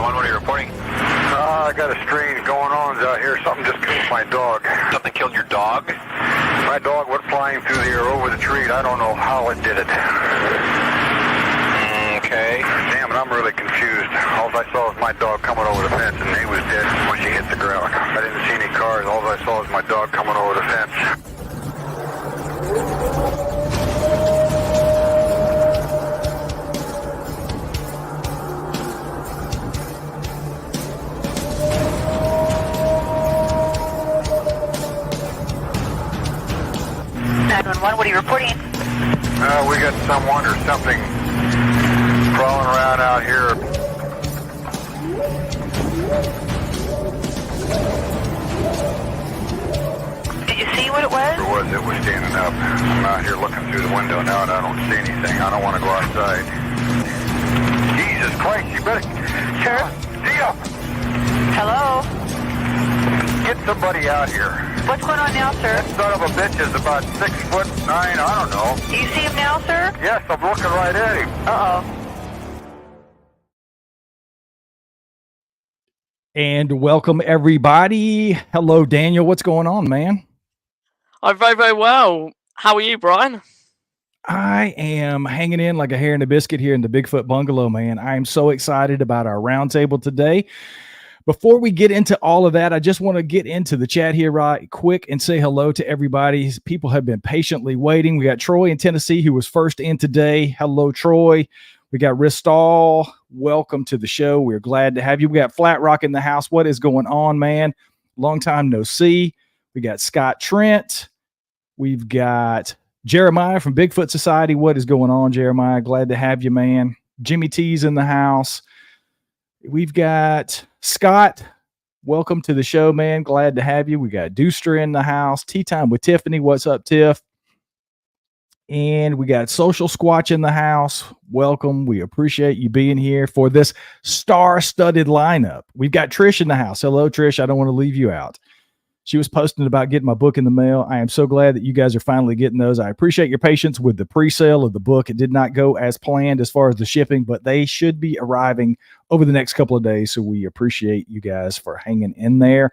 911, what are you reporting? I got a strange going on out here. Something just killed my dog. Something killed your dog? My dog went flying through the air over the tree, and I don't know how it did it. Okay. Damn it, I'm really confused. All I saw was my dog coming over the fence, and he was dead when she hit the ground. I didn't see any cars. All I saw was my dog coming over the fence. What are you reporting? We got someone or something crawling around out here. Did you see what it was? It was standing up. I'm out here looking through the window now, and I don't see anything. I don't want to go outside. Jesus Christ, you better... Sure. See ya! Hello? Get somebody out here. What's going on now, sir? That son of a bitch is about 6'9", I don't know. Do you see him now, sir? Yes, I'm looking right at him. Uh-oh. And welcome, everybody. Hello, Daniel. What's going on, man? I'm very, very well. How are you, Brian? I am hanging in like a hair in a biscuit here in the Bigfoot bungalow, man. I am so excited about our roundtable today. Before we get into all of that, I just want to get into the chat here right quick and say hello to everybody. People have been patiently waiting. We got Troy in Tennessee, who was first in today. Hello, Troy. We got Ristall. Welcome to the show. We're glad to have you. We got Flat Rock in the house. What is going on, man? Long time no see. We got Scott Trent. We've got Jeremiah from Bigfoot Society. What is going on, Jeremiah? Glad to have you, man. Jimmy T's in the house. We've got Scott. Welcome to the show, man. Glad to have you. We got Deuster in the house. Tea Time with Tiffany. What's up, Tiff? And we got Social Squatch in the house. Welcome. We appreciate you being here for this star-studded lineup. We've got Trish in the house. Hello, Trish. I don't want to leave you out. She was posting about getting my book in the mail. I am so glad that you guys are finally getting those. I appreciate your patience with the pre-sale of the book. It did not go as planned as far as the shipping, but they should be arriving over the next couple of days. So we appreciate you guys for hanging in there.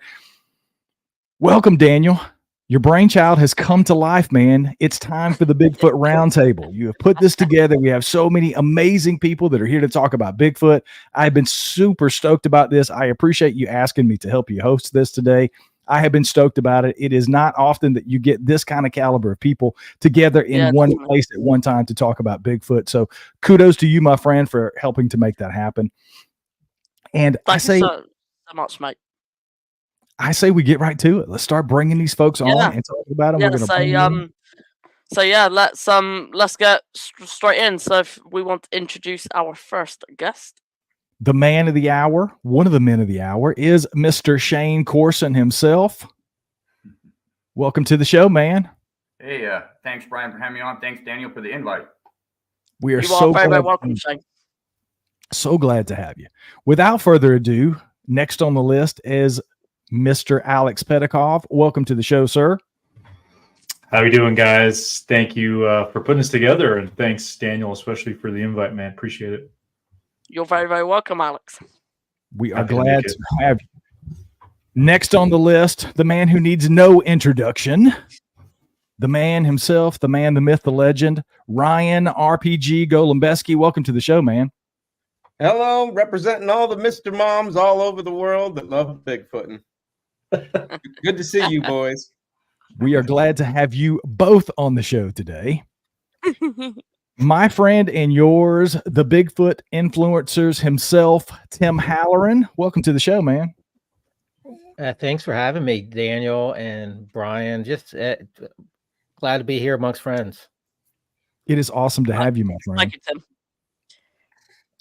Welcome, Daniel. Your brainchild has come to life, man. It's time for the Bigfoot Roundtable. You have put this together. We have so many amazing people that are here to talk about Bigfoot. I've been super stoked about this. I appreciate you asking me to help you host this today. I have been stoked about it. It is not often that you get this kind of caliber of people together in one place at one time to talk about Bigfoot. So kudos to you, my friend, for helping to make that happen. And Thank you so much, mate. I say we get right to it. Let's start bringing these folks on and talk about them. Yeah, let's get straight in. So if we want to introduce our first guest. The man of the hour, one of the men of the hour, is Mr. Shane Corson himself. Welcome to the show, man. Hey, thanks, Brian, for having me on. Thanks, Daniel, for the invite. We are very welcome, Shane. So glad to have you. Without further ado, next on the list is Mr. Alex Pedikov. Welcome to the show, sir. How you doing, guys? Thank you for putting this together, and thanks, Daniel, especially for the invite, man. Appreciate it. You're very, very welcome, Alex. We are glad to have you. Next on the list, the man who needs no introduction, the man himself, the man, the myth, the legend, Ryan RPG Golembeske. Welcome to the show, man. Hello, representing all the Mr. Moms all over the world that love Bigfooting. Good to see you, boys. We are glad to have you both on the show today. My friend and yours, the Bigfoot influencers himself, Tim Halloran. Welcome to the show, man. Thanks for having me, Daniel and Brian. Just glad to be here amongst friends. It is awesome to have you, my friend. Thank you, Tim.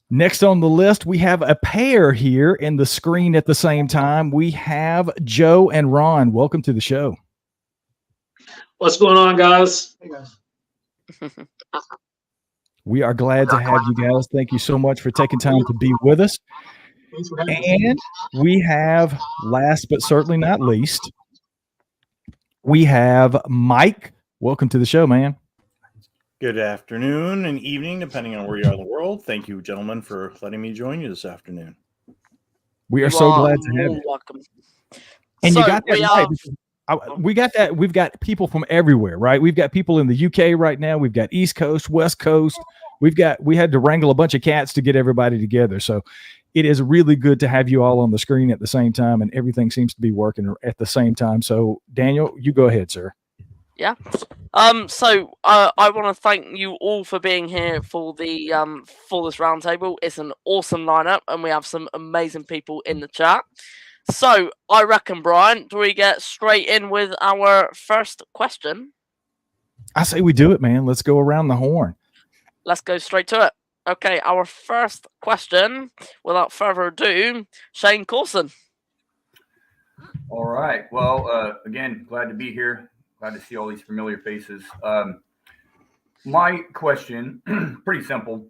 Next on the list, we have a pair here in the screen at the same time. We have Joe and Ron. Welcome to the show. What's going on, guys? Hey, guys. We are glad to have you guys. Thank you so much for taking time to be with us. And we have, last but certainly not least, we have Mike. Welcome to the show, man. Good afternoon and evening, depending on where you are in the world. Thank you, gentlemen, for letting me join you this afternoon. We are You so are glad to have more you. welcome. And So you got that we right. have- We got that. We've got people from everywhere, right? We've got people in the UK right now. We've got East Coast, West Coast. We had to wrangle a bunch of cats to get everybody together. So it is really good to have you all on the screen at the same time, and everything seems to be working at the same time. So Daniel, you go ahead, sir. Yeah. So I want to thank you all for being here for the for this roundtable. It's an awesome lineup, and we have some amazing people in the chat. So I reckon, Brian, do we get straight in with our first question? I say we do it, man. Let's go around the horn. Let's go straight to it. Okay, our first question, without further ado, Shane Corson. All right. Well, again, glad to be here. Glad to see all these familiar faces. My question, pretty simple.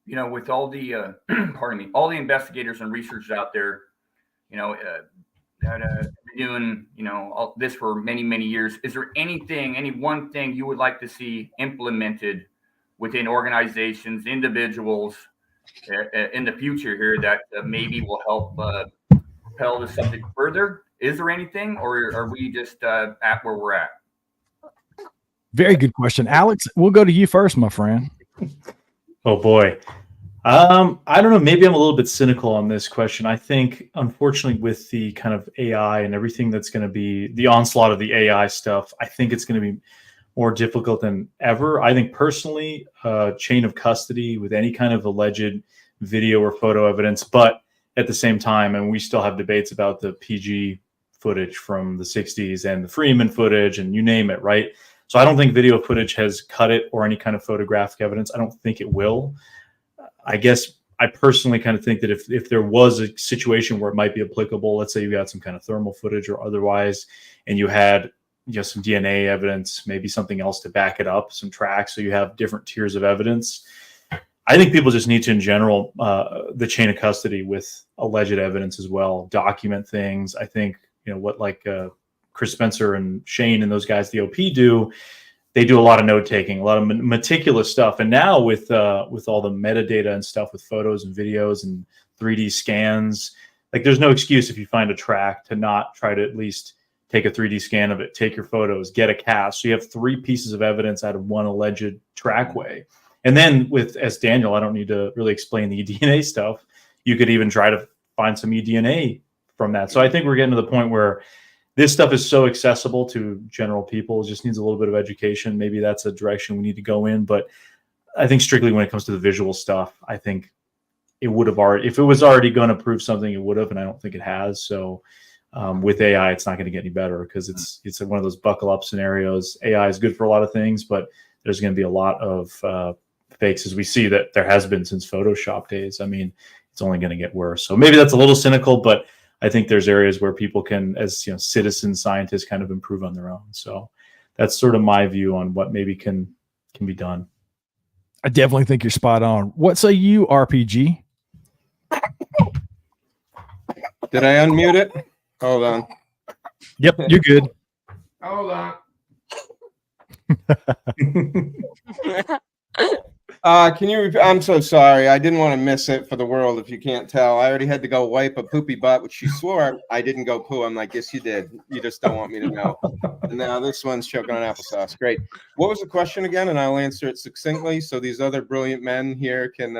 You know, with all the, pardon me, all the investigators and researchers out there, you know, that have been doing, you know, all this for many, many years. Is there anything, any one thing you would like to see implemented within organizations, individuals in the future here that maybe will help propel the subject further? Is there anything, or are we just at where we're at? Very good question. Alex, we'll go to you first, my friend. Oh boy. I don't know. Maybe I'm a little bit cynical on this question. I think, unfortunately, with the kind of AI and everything that's going to be the onslaught of the AI stuff, I think it's going to be more difficult than ever. I think personally, chain of custody with any kind of alleged video or photo evidence, but at the same time, and we still have debates about the PG footage from the 60s and the Freeman footage and you name it, right? So I don't think video footage has cut it, or any kind of photographic evidence. I don't think it will. I guess I personally kind of think that if there was a situation where it might be applicable, let's say you got some kind of thermal footage or otherwise, and you had, you know, some DNA evidence, maybe something else to back it up, some tracks, so you have different tiers of evidence. I think people just need to, in general, the chain of custody with alleged evidence as well, document things. I think, you know, what like Chris Spencer and Shane and those guys, the OP do, they do a lot of note taking, a lot of meticulous stuff. And now with all the metadata and stuff, with photos and videos and 3D scans, like there's no excuse if you find a track to not try to at least take a 3D scan of it, take your photos, get a cast. So you have 3 pieces of evidence out of one alleged trackway. And then with, as Daniel, I don't need to really explain the DNA stuff. You could even try to find some eDNA from that. So I think we're getting to the point where this stuff is so accessible to general people. It just needs a little bit of education. Maybe that's a direction we need to go in. But I think strictly when it comes to the visual stuff, I think it would have already, if it was already going to prove something, it would have, and I don't think it has. So with AI, it's not going to get any better, because it's one of those buckle up scenarios. AI is good for a lot of things, but there's going to be a lot of fakes, as we see that there has been since Photoshop days. I mean, it's only going to get worse. So maybe that's a little cynical, but I think there's areas where people can, as you know, citizen scientists, kind of improve on their own. So that's sort of my view on what maybe can be done. I definitely think you're spot on. What say you, RPG? Did I unmute it? Hold on. Yep, you're good. Hold on. Can you I'm so sorry. I didn't want to miss it for the world, if you can't tell. I already had to go wipe a poopy butt, which she swore I didn't go poo. I'm like, yes, you did. You just don't want me to know. And now this one's choking on applesauce. Great. What was the question again? And I'll answer it succinctly so these other brilliant men here can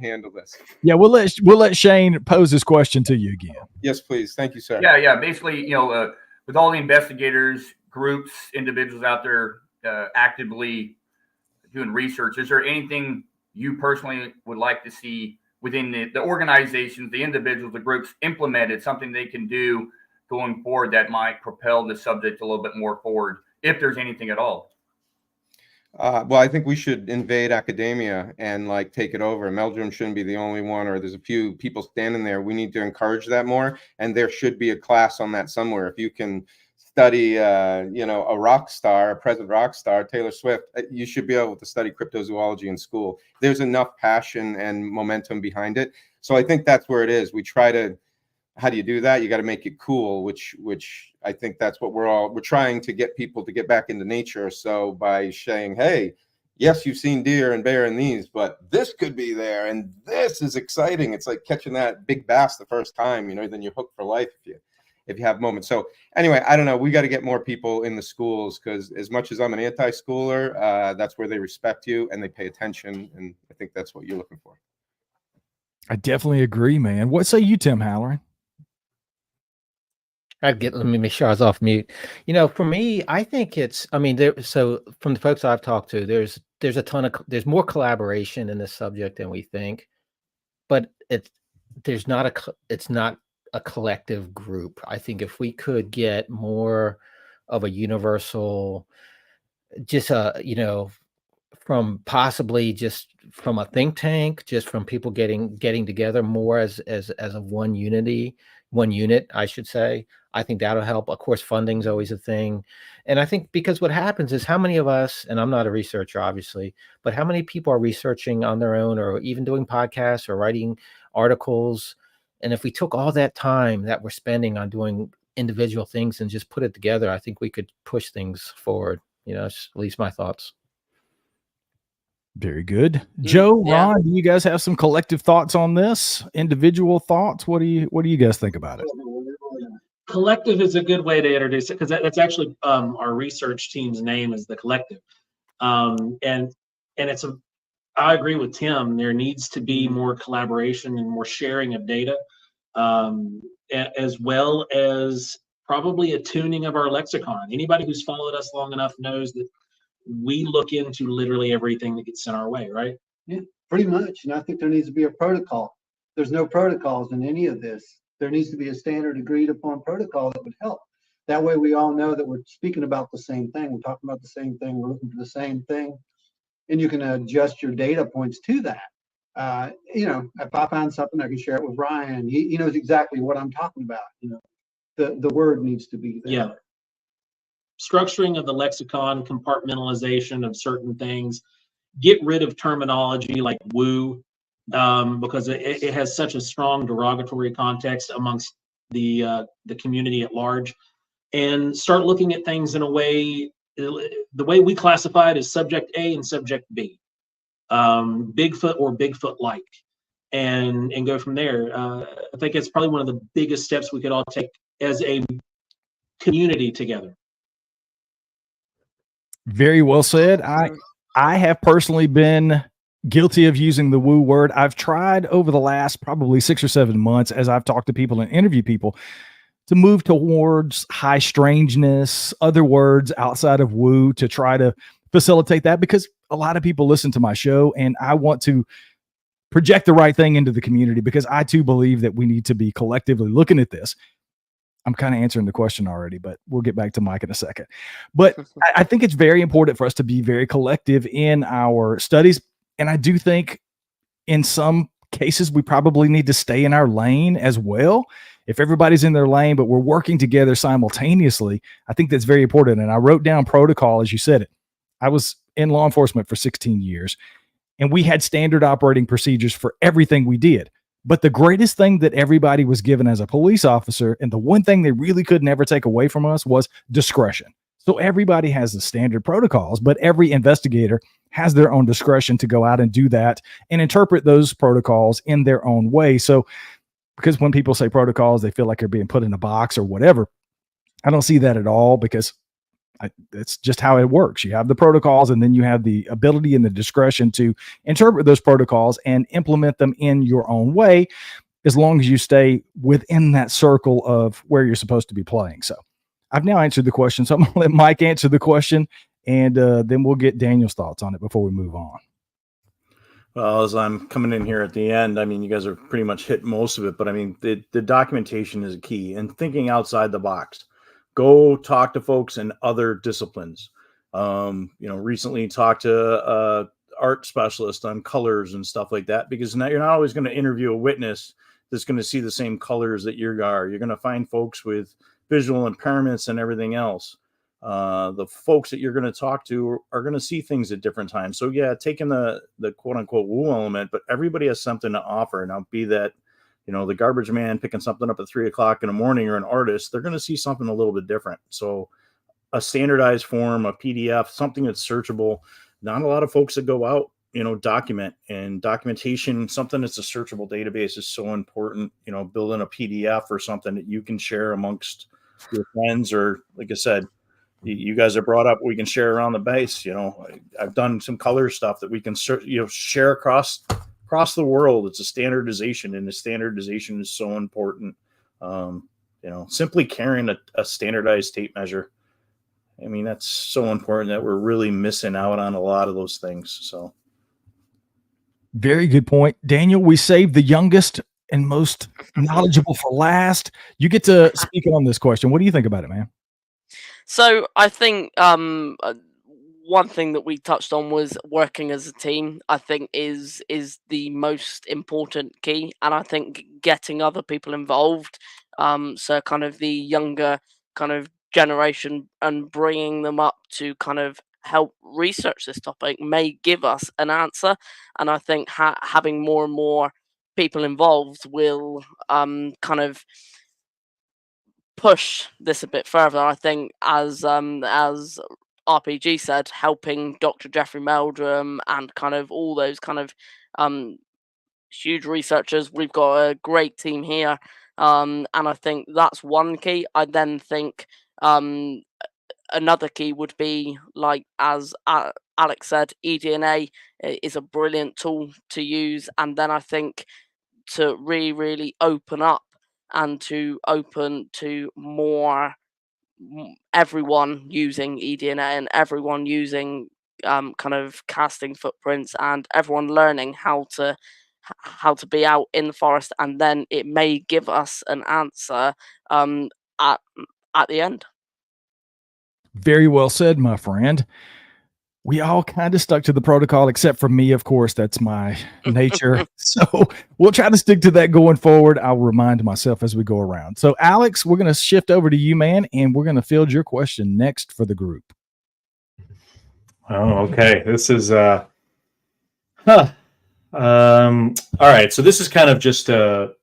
handle this. Yeah, we'll let Shane pose his question to you again. Yes, please. Thank you, sir. Yeah. Basically, you know, with all the investigators, groups, individuals out there actively doing research, is there anything you personally would like to see within the organizations, the individuals, the groups implemented, something they can do going forward that might propel the subject a little bit more forward, if there's anything at all? Well, I think we should invade academia and like take it over. Meldrum shouldn't be the only one, or there's a few people standing there. We need to encourage that more, and there should be a class on that somewhere. If you can study, you know, a rock star, a present rock star, Taylor Swift, you should be able to study cryptozoology in school. There's enough passion and momentum behind it. So I think that's where it is. We try to, how do you do that? You got to make it cool, which I think that's what we're trying to get people to get back into nature. So by saying, hey, yes, you've seen deer and bear in these, but this could be there, and this is exciting. It's like catching that big bass the first time, then you're hooked for life if you have moments. So anyway, I don't know. We got to get more people in the schools, because as much as I'm an anti-schooler, that's where they respect you and they pay attention, and I think that's what you're looking for. I definitely agree, man. What say you, Tim Halloran? Let me make sure I was off mute. For me, I think so from the folks I've talked to, there's there's more collaboration in this subject than we think, but it's not a collective group. I think if we could get more of a universal, just from possibly just from a think tank, just from people getting together more as a one unit, I should say. I think that'll help. Of course, funding's always a thing. And I think because what happens is, how many of us, and I'm not a researcher, obviously, but how many people are researching on their own, or even doing podcasts or writing articles? And if we took all that time that we're spending on doing individual things and just put it together, I think we could push things forward. It's at least my thoughts. Very good. Joe, Yeah. Ron, do you guys have some collective thoughts on this? Individual thoughts? What do you guys think about it? Collective is a good way to introduce it, because that's actually our research team's name is the Collective. And I agree with Tim. There needs to be more collaboration and more sharing of data, as well as probably a tuning of our lexicon. Anybody who's followed us long enough knows that we look into literally everything that gets sent our way, right? Yeah, pretty much. And I think there needs to be a protocol. There's no protocols in any of this. There needs to be a standard agreed upon protocol that would help. That way we all know that we're speaking about the same thing. We're talking about the same thing. We're looking for the same thing. And you can adjust your data points to that. If I find something, I can share it with Ryan. He knows exactly what I'm talking about. The word needs to be there. Yeah. Structuring of the lexicon, compartmentalization of certain things, get rid of terminology like woo, because it has such a strong derogatory context amongst the community at large, and start looking at things in a way, the way we classify it is subject A and subject B, Bigfoot or Bigfoot-like, and go from there. I think it's probably one of the biggest steps we could all take as a community together. Very well said. I have personally been guilty of using the woo word. I've tried over the last probably 6 or 7 months, as I've talked to people and interviewed people, to move towards high strangeness, other words outside of woo, to try to facilitate that, because a lot of people listen to my show and I want to project the right thing into the community, because I too believe that we need to be collectively looking at this. I'm kind of answering the question already, but we'll get back to Mike in a second. But I think it's very important for us to be very collective in our studies. And I do think in some cases, we probably need to stay in our lane as well. If everybody's in their lane, but we're working together simultaneously, I think that's very important. And I wrote down protocol, as you said it. I was in law enforcement for 16 years, and we had standard operating procedures for everything we did. But the greatest thing that everybody was given as a police officer, and the one thing they really could never take away from us, was discretion. So everybody has the standard protocols, but every investigator has their own discretion to go out and do that and interpret those protocols in their own way. So, because when people say protocols, they feel like they're being put in a box or whatever. I don't see that at all, because it's just how it works. You have the protocols, and then you have the ability and the discretion to interpret those protocols and implement them in your own way, as long as you stay within that circle of where you're supposed to be playing. So I've now answered the question. So I'm going to let Mike answer the question, and then we'll get Daniel's thoughts on it before we move on. Well, as I'm coming in here at the end, I mean, you guys are pretty much hit most of it, but I mean, the documentation is key, and thinking outside the box. Go talk to folks in other disciplines. Recently talked to art specialist on colors and stuff like that, because now you're not always going to interview a witness that's going to see the same colors that you are. You're going to find folks with visual impairments and everything else. The folks that you're going to talk to are going to see things at different times. So yeah, taking the quote unquote woo element, but everybody has something to offer. Now, be that, the garbage man picking something up at 3 o'clock in the morning, or an artist, they're going to see something a little bit different. So a standardized form, a PDF, something that's searchable, not a lot of folks that go out, document, and documentation, something that's a searchable database is so important. Building a PDF or something that you can share amongst your friends, or like I said, you guys have brought up, we can share around the base. I've done some color stuff that we can share across the world. It's a standardization, and the standardization is so important. Simply carrying a standardized tape measure, I mean, that's so important that we're really missing out on a lot of those things. So very good point, Daniel. We saved the youngest and most knowledgeable for last. You get to speak on this question. What do you think about it, man? So I think one thing that we touched on was working as a team. I think is the most important key, and I think getting other people involved. So kind of the younger kind of generation and bringing them up to kind of help research this topic may give us an answer. And I think having more and more people involved will kind of push this a bit further. I think as RPG said, helping Dr. Jeffrey Meldrum and kind of all those kind of huge researchers. We've got a great team here, and I think that's one key. I then think another key would be, like as Alex said, eDNA is a brilliant tool to use, and then I think to really open up and to open to more everyone using eDNA and everyone using kind of casting footprints and everyone learning how to be out in the forest, and then it may give us an answer at the end. Very well said, my friend. We all kind of stuck to the protocol, except for me, of course. That's my nature. So we'll try to stick to that going forward. I'll remind myself as we go around. So, Alex, we're going to shift over to you, man, and we're going to field your question next for the group. Oh, okay. This is all right. So this is kind of just a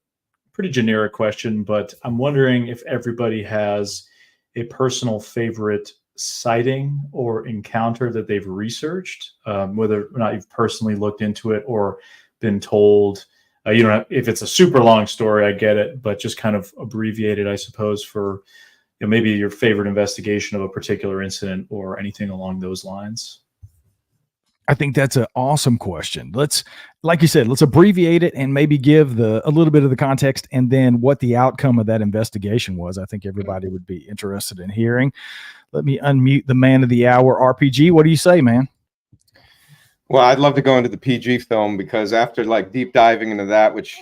pretty generic question, but I'm wondering if everybody has a personal favorite sighting or encounter that they've researched, whether or not you've personally looked into it or been told. You know, if it's a super long story, I get it, but just kind of abbreviated, I suppose, for maybe your favorite investigation of a particular incident or anything along those lines. I think that's an awesome question. Let's, like you said, let's abbreviate it and maybe give a little bit of the context and then what the outcome of that investigation was. I think everybody would be interested in hearing. Let me unmute the man of the hour, RPG. What do you say, man? Well, I'd love to go into the PG film, because after like deep diving into that, which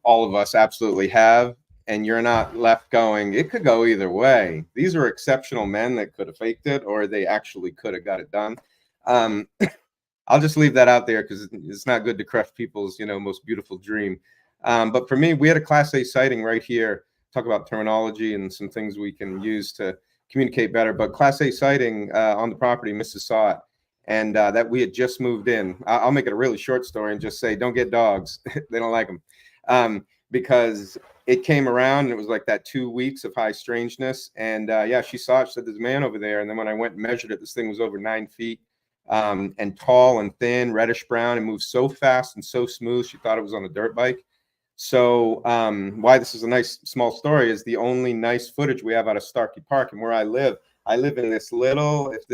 all of us absolutely have, and you're not left going, it could go either way. These are exceptional men that could have faked it, or they actually could have got it done. I'll just leave that out there because it's not good to crush people's, most beautiful dream. But for me, we had a Class A sighting right here. Talk about terminology and some things we can use to communicate better. But Class A sighting on the property, Mrs. saw it, and that we had just moved in. I'll make it a really short story and just say, don't get dogs. They don't like them. Because it came around and it was like that 2 weeks of high strangeness. And yeah, she saw it. She said, there's a man over there. And then when I went and measured it, this thing was over 9 feet. And tall and thin, reddish brown, and moved so fast and so smooth, she thought it was on a dirt bike. So why this is a nice small story is the only nice footage we have out of Starkey Park. And where I live in this little, if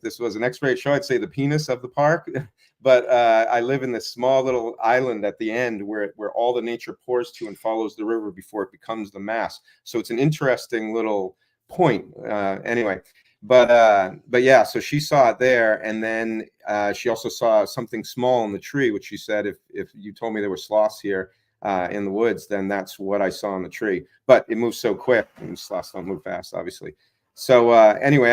this was an X-ray show, I'd say the penis of the park. But I live in this small little island at the end where all the nature pours to and follows the river before it becomes the mass. So it's an interesting little point. Anyway. But yeah, so she saw it there, and then she also saw something small in the tree, which she said, if you told me there were sloths here in the woods, then that's what I saw in the tree. But it moves so quick, and sloths don't move fast, obviously. So anyway,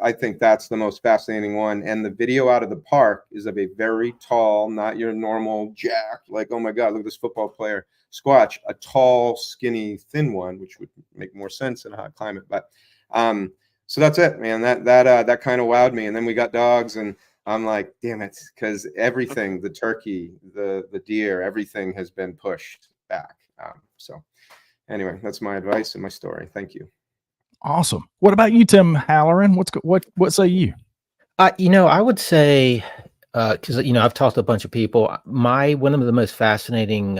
I think that's the most fascinating one. And the video out of the park is of a very tall, not your normal jack, like, oh my God, look at this football player, Squatch, a tall, skinny, thin one, which would make more sense in a hot climate. But so that's it, man. That kind of wowed me. And then we got dogs, and I'm like, damn it, because everything, the turkey, the deer, everything has been pushed back. So anyway, that's my advice and my story. Thank you. Awesome. What about you, Tim Halloran? What say you? I would say, because I've talked to a bunch of people. One of the most fascinating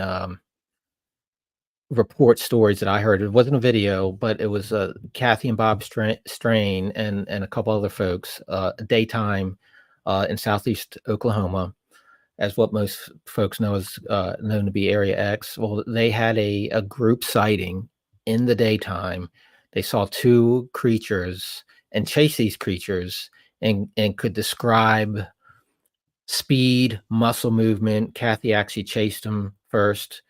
report stories that I heard. It wasn't a video, but it was Kathy and Bob Strain and a couple other folks, daytime in southeast Oklahoma, as what most folks know is known to be Area X. Well, they had a group sighting in the daytime. They saw two creatures and chased these creatures and could describe speed, muscle movement. Kathy actually chased them first.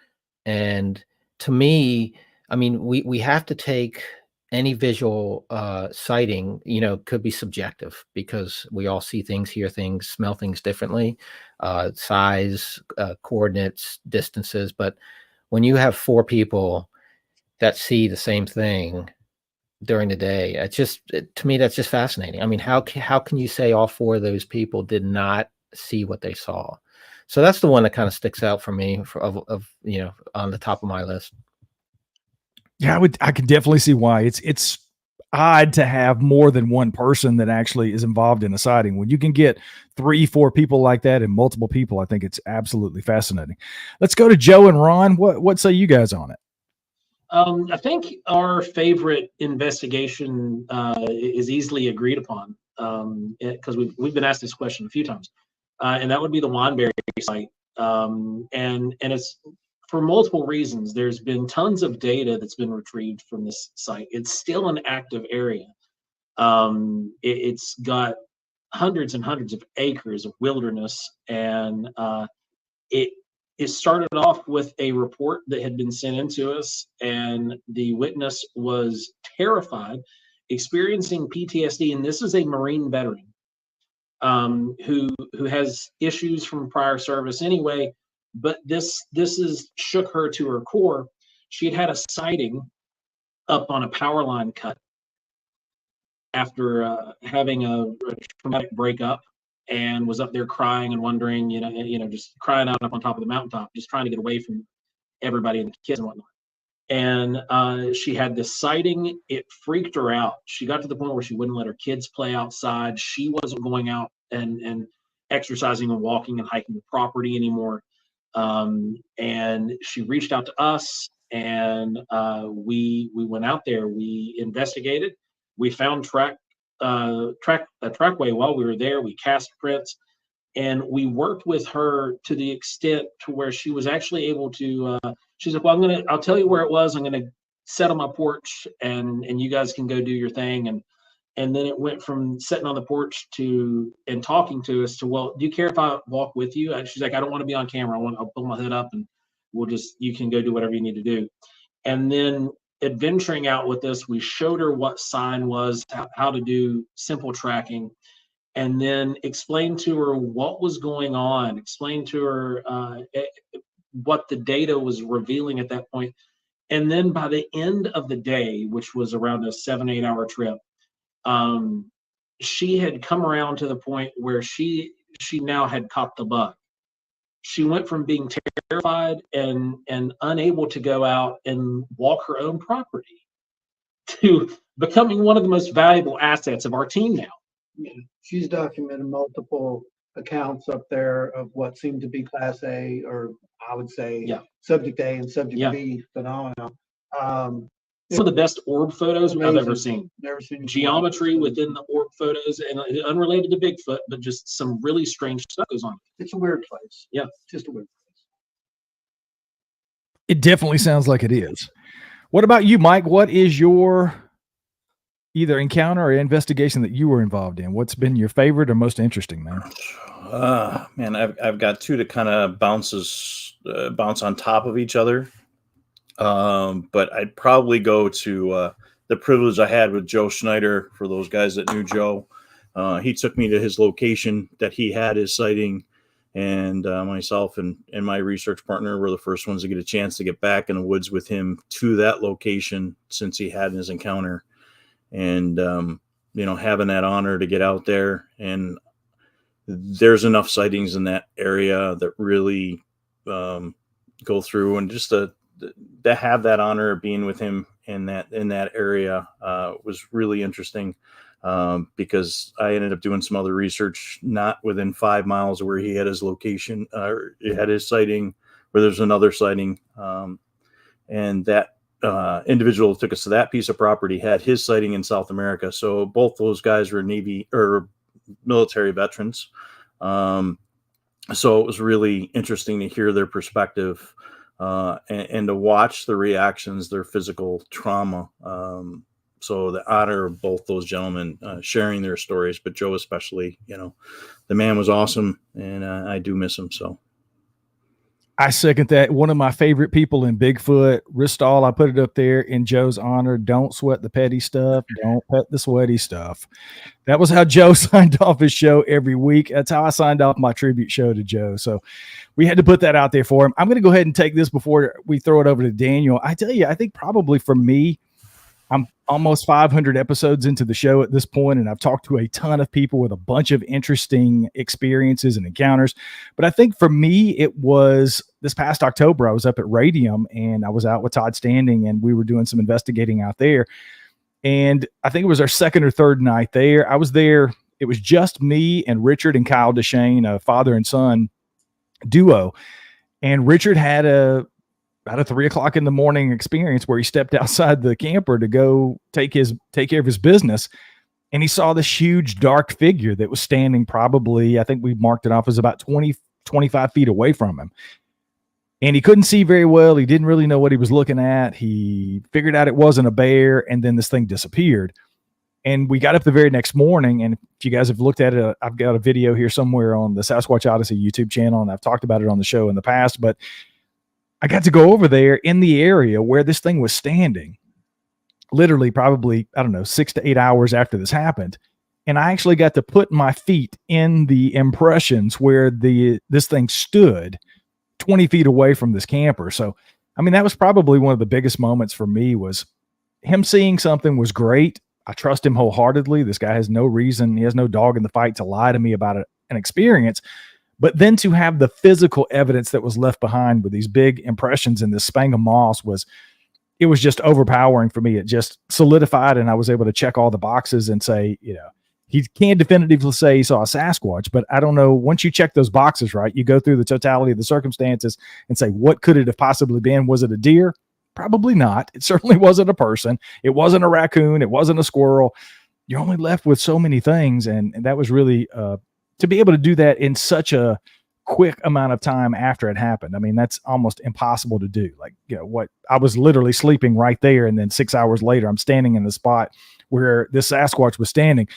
And to me, I mean, we have to take any visual sighting, could be subjective because we all see things, hear things, smell things differently, size, coordinates, distances. But when you have four people that see the same thing during the day, to me, that's just fascinating. I mean, how can you say all four of those people did not see what they saw? So that's the one that kind of sticks out for me on the top of my list. Yeah, I could definitely see why. It's odd to have more than one person that actually is involved in a sighting. When you can get 3-4 people like that and multiple people, I think it's absolutely fascinating. Let's go to Joe and Ron. What say you guys on it? I think our favorite investigation is easily agreed upon because we've been asked this question a few times, and that would be the Wanberry site. And it's for multiple reasons. There's been tons of data that's been retrieved from this site. It's still an active area. It's got hundreds and hundreds of acres of wilderness, and it started off with a report that had been sent in to us, and the witness was terrified, experiencing PTSD, and this is a Marine veteran who has issues from prior service anyway, but this is shook her to her core. She had a sighting up on a power line cut after having a traumatic breakup, and was up there crying and wondering, just crying out up on top of the mountaintop, just trying to get away from everybody and the kids and whatnot. And she had this sighting. It freaked her out. She got to the point where she wouldn't let her kids play outside. She wasn't going out and exercising and walking and hiking the property anymore. And she reached out to us, and we went out there. We investigated. We found a trackway while we were there. We cast prints, and we worked with her to the extent to where she was actually able to. She's like, "Well, I'll tell you where it was. I'm gonna set on my porch, and you guys can go do your thing." And then it went from sitting on the porch and talking to us to, "Well, do you care if I walk with you?" And she's like, "I don't want to be on camera. I'll pull my hood up, and you can go do whatever you need to do." And then adventuring out with us, we showed her what sign was, how to do simple tracking, and then explained to her what was going on, explained to her what the data was revealing at that point. And then by the end of the day, which was around a 7-8 hour trip, she had come around to the point where she now had caught the bug. She went from being terrified and unable to go out and walk her own property to becoming one of the most valuable assets of our team now. Yeah. She's documented multiple accounts up there of what seemed to be Class A, or I would say Subject A and Subject B phenomena. Some of the best orb photos amazing. I've ever seen. Never seen geometry within the orb photos, and unrelated to Bigfoot, but just some really strange stuff goes on. It's a weird place. Yeah, just a weird place. It definitely sounds like it is. What about you, Mike? What is your either encounter or investigation that you were involved in? What's been your favorite or most interesting, man? Man, I've got two to kind of bounce on top of each other. But I'd probably go to the privilege I had with Joe Schneider. For those guys that knew Joe, he took me to his location that he had his sighting, and myself and my research partner were the first ones to get a chance to get back in the woods with him to that location since he had his encounter. And having that honor to get out there, and there's enough sightings in that area that really go through, and just to have that honor of being with him in that area was really interesting. because I ended up doing some other research not within 5 miles of where he had his location, or he had his sighting, where there's another sighting. And that individual who took us to that piece of property had his sighting in South America. So both those guys were Navy or military veterans. So it was really interesting to hear their perspective and to watch the reactions, their physical trauma. So the honor of both those gentlemen sharing their stories, but Joe especially, the man was awesome, and I do miss him. So I second that. One of my favorite people in Bigfoot, Ristall, I put it up there in Joe's honor. Don't sweat the petty stuff. Don't pet the sweaty stuff. That was how Joe signed off his show every week. That's how I signed off my tribute show to Joe. So we had to put that out there for him. I'm going to go ahead and take this before we throw it over to Daniel. I tell you, I think probably for me, I'm almost 500 episodes into the show at this point, and I've talked to a ton of people with a bunch of interesting experiences and encounters. But I think for me, it was this past October, I was up at Radium, and I was out with Todd Standing, and we were doing some investigating out there. And I think it was our second or third night there. I was there. It was just me and Richard and Kyle Deshane, a father and son duo. And Richard had about a 3:00 in the morning experience where he stepped outside the camper to go take care of his business. And he saw this huge dark figure that was standing probably, I think we marked it off as about 20, 25 feet away from him. And he couldn't see very well. He didn't really know what he was looking at. He figured out it wasn't a bear, and then this thing disappeared. And we got up the very next morning, and if you guys have looked at it, I've got a video here somewhere on the Sasquatch Odyssey YouTube channel, and I've talked about it on the show in the past, but I got to go over there in the area where this thing was standing, literally probably, 6 to 8 hours after this happened. And I actually got to put my feet in the impressions where this thing stood 20 feet away from this camper. So, I mean, that was probably one of the biggest moments for me. Was him seeing something was great. I trust him wholeheartedly. This guy has no reason. He has no dog in the fight to lie to me about an experience. But then to have the physical evidence that was left behind with these big impressions in this spang of moss it was just overpowering for me. It just solidified, and I was able to check all the boxes and say, he can't definitively say he saw a Sasquatch, but I don't know. Once you check those boxes, right, you go through the totality of the circumstances and say, what could it have possibly been? Was it a deer? Probably not. It certainly wasn't a person. It wasn't a raccoon. It wasn't a squirrel. You're only left with so many things. And that was really, to be able to do that in such a quick amount of time after it happened. I mean, that's almost impossible to do. Like, I was literally sleeping right there. And then 6 hours later, I'm standing in the spot where this Sasquatch was standing.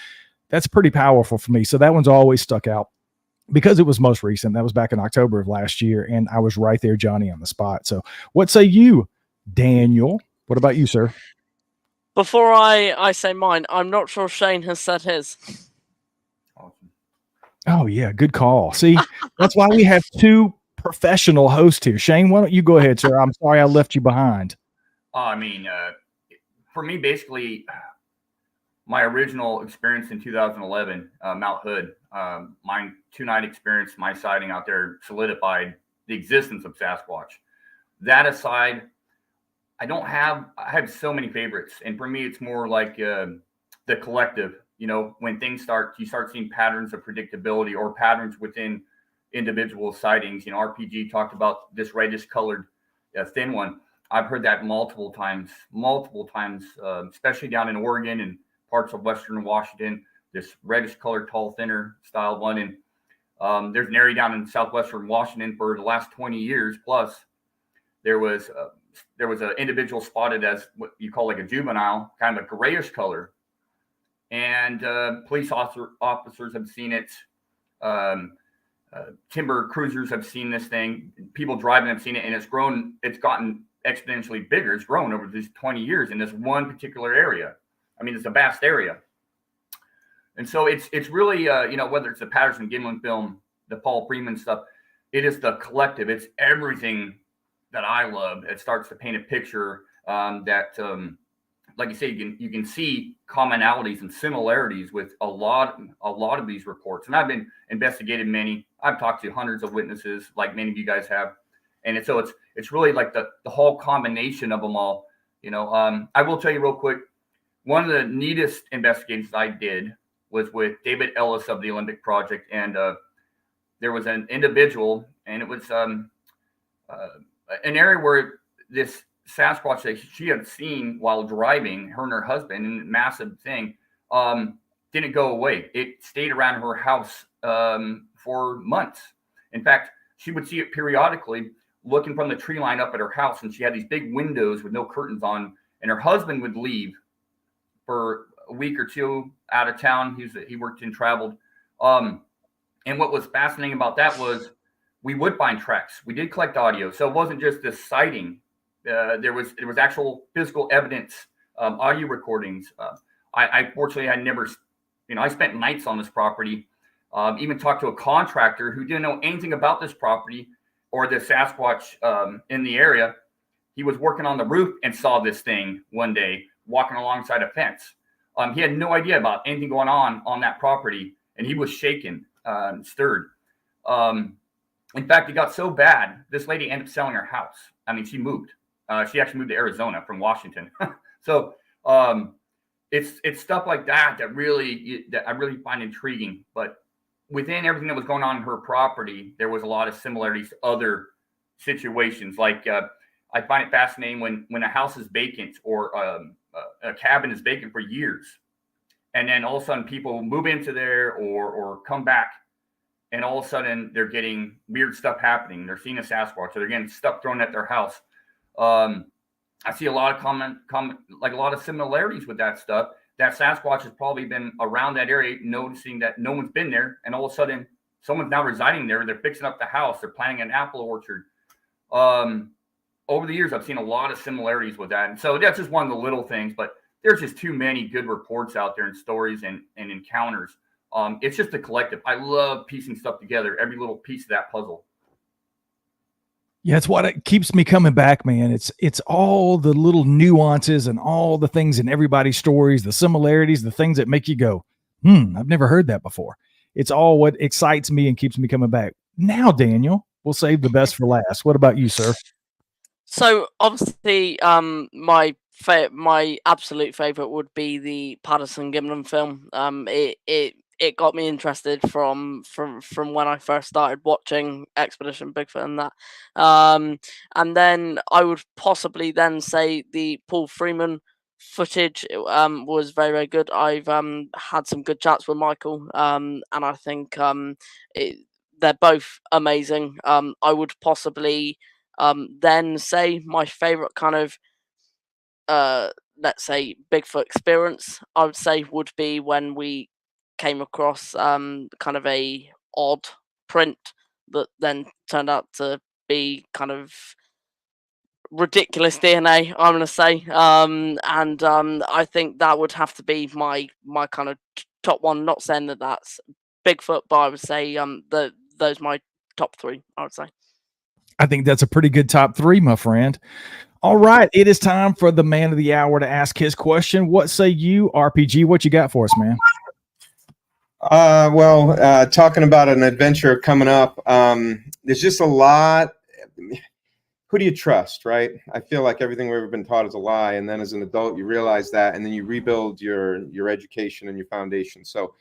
That's pretty powerful for me. So that one's always stuck out because it was most recent. That was back in October of last year. And I was right there, Johnny, on the spot. So what say you, Daniel? What about you, sir? Before I say mine, I'm not sure Shane has said his. Oh, yeah. Good call. See, that's why we have two professional hosts here. Shane, why don't you go ahead, sir? I'm sorry I left you behind. For me, basically, my original experience in 2011, Mount Hood, my 2-night experience, my sighting out there solidified the existence of Sasquatch. That aside, I have so many favorites. And for me, it's more like the collective. When things you start seeing patterns of predictability or patterns within individual sightings. RPG talked about this reddish colored thin one. I've heard that multiple times, especially down in Oregon and parts of Western Washington, this reddish colored, tall, thinner style one. And there's an area down in Southwestern Washington for the last 20 years plus. There was an individual spotted as what you call like a juvenile, kind of a grayish color. And police officers have seen it. Timber cruisers have seen this thing. People driving have seen it, and it's grown. It's gotten exponentially bigger. It's grown over these 20 years in this one particular area. I mean, it's a vast area. And so it's really, whether it's the Patterson-Gimlin film, the Paul Freeman stuff, it is the collective. It's everything that I love. It starts to paint a picture that, like you say, you can see commonalities and similarities with a lot of these reports. And I've been investigated many. I've talked to hundreds of witnesses, like many of you guys have. And it's really like the whole combination of them all. I will tell you real quick, one of the neatest investigations I did was with David Ellis of the Olympic Project, and there was an individual, and it was an area where this Sasquatch that she had seen while driving, her and her husband, and massive thing, didn't go away. It stayed around her house for months. In fact, she would see it periodically looking from the tree line up at her house, and she had these big windows with no curtains on, and her husband would leave for a week or two out of town. He worked and traveled. And what was fascinating about that was we would find tracks. We did collect audio. So it wasn't just this sighting. There was actual physical evidence, audio recordings. I fortunately, I never, I spent nights on this property, even talked to a contractor who didn't know anything about this property or the Sasquatch in the area. He was working on the roof and saw this thing one day walking alongside a fence. He had no idea about anything going on that property, and he was shaken, stirred. In fact, it got so bad, this lady ended up selling her house. I mean, she moved. She actually moved to Arizona from Washington. So it's stuff like that that I really find intriguing. But within everything that was going on in her property, there was a lot of similarities to other situations. Like I find it fascinating when a house is vacant or a cabin is vacant for years, and then all of a sudden people move into there or come back, and all of a sudden they're getting weird stuff happening. They're seeing a Sasquatch, or they're getting stuff thrown at their house. I see a lot of like a lot of similarities with that stuff. That Sasquatch has probably been around that area, noticing that no one's been there, and all of a sudden someone's now residing there. They're fixing up the house. They're planting an apple orchard. Over the years, I've seen a lot of similarities with that. And so that's just one of the little things, but there's just too many good reports out there and stories and encounters. It's just a collective. I love piecing stuff together, every little piece of that puzzle. Yeah, it's what it keeps me coming back, man. It's all the little nuances and all the things in everybody's stories, the similarities, the things that make you go, I've never heard that before. It's all what excites me and keeps me coming back. Now, Daniel, we'll save the best for last. What about you, sir? So obviously, my absolute favorite would be the Patterson Gimlin film. It got me interested from when I first started watching Expedition Bigfoot and that. And then I would possibly then say the Paul Freeman footage was very, very good. I've had some good chats with Michael, and I think they're both amazing. I would possibly then say my favorite kind of let's say Bigfoot experience, I would say, would be when we came across kind of a odd print that then turned out to be kind of ridiculous DNA, I'm going to say. And I think that would have to be my kind of top one. Not saying that that's Bigfoot, but I would say those my top three, I would say. I think that's a pretty good top three, my friend. All right, it is time for the man of the hour to ask his question. What say you, RPG? What you got for us, man? Talking about an adventure coming up, there's just a lot. Who do you trust, right? I feel like everything we've ever been taught is a lie, and then as an adult, you realize that, and then you rebuild your education and your foundation. So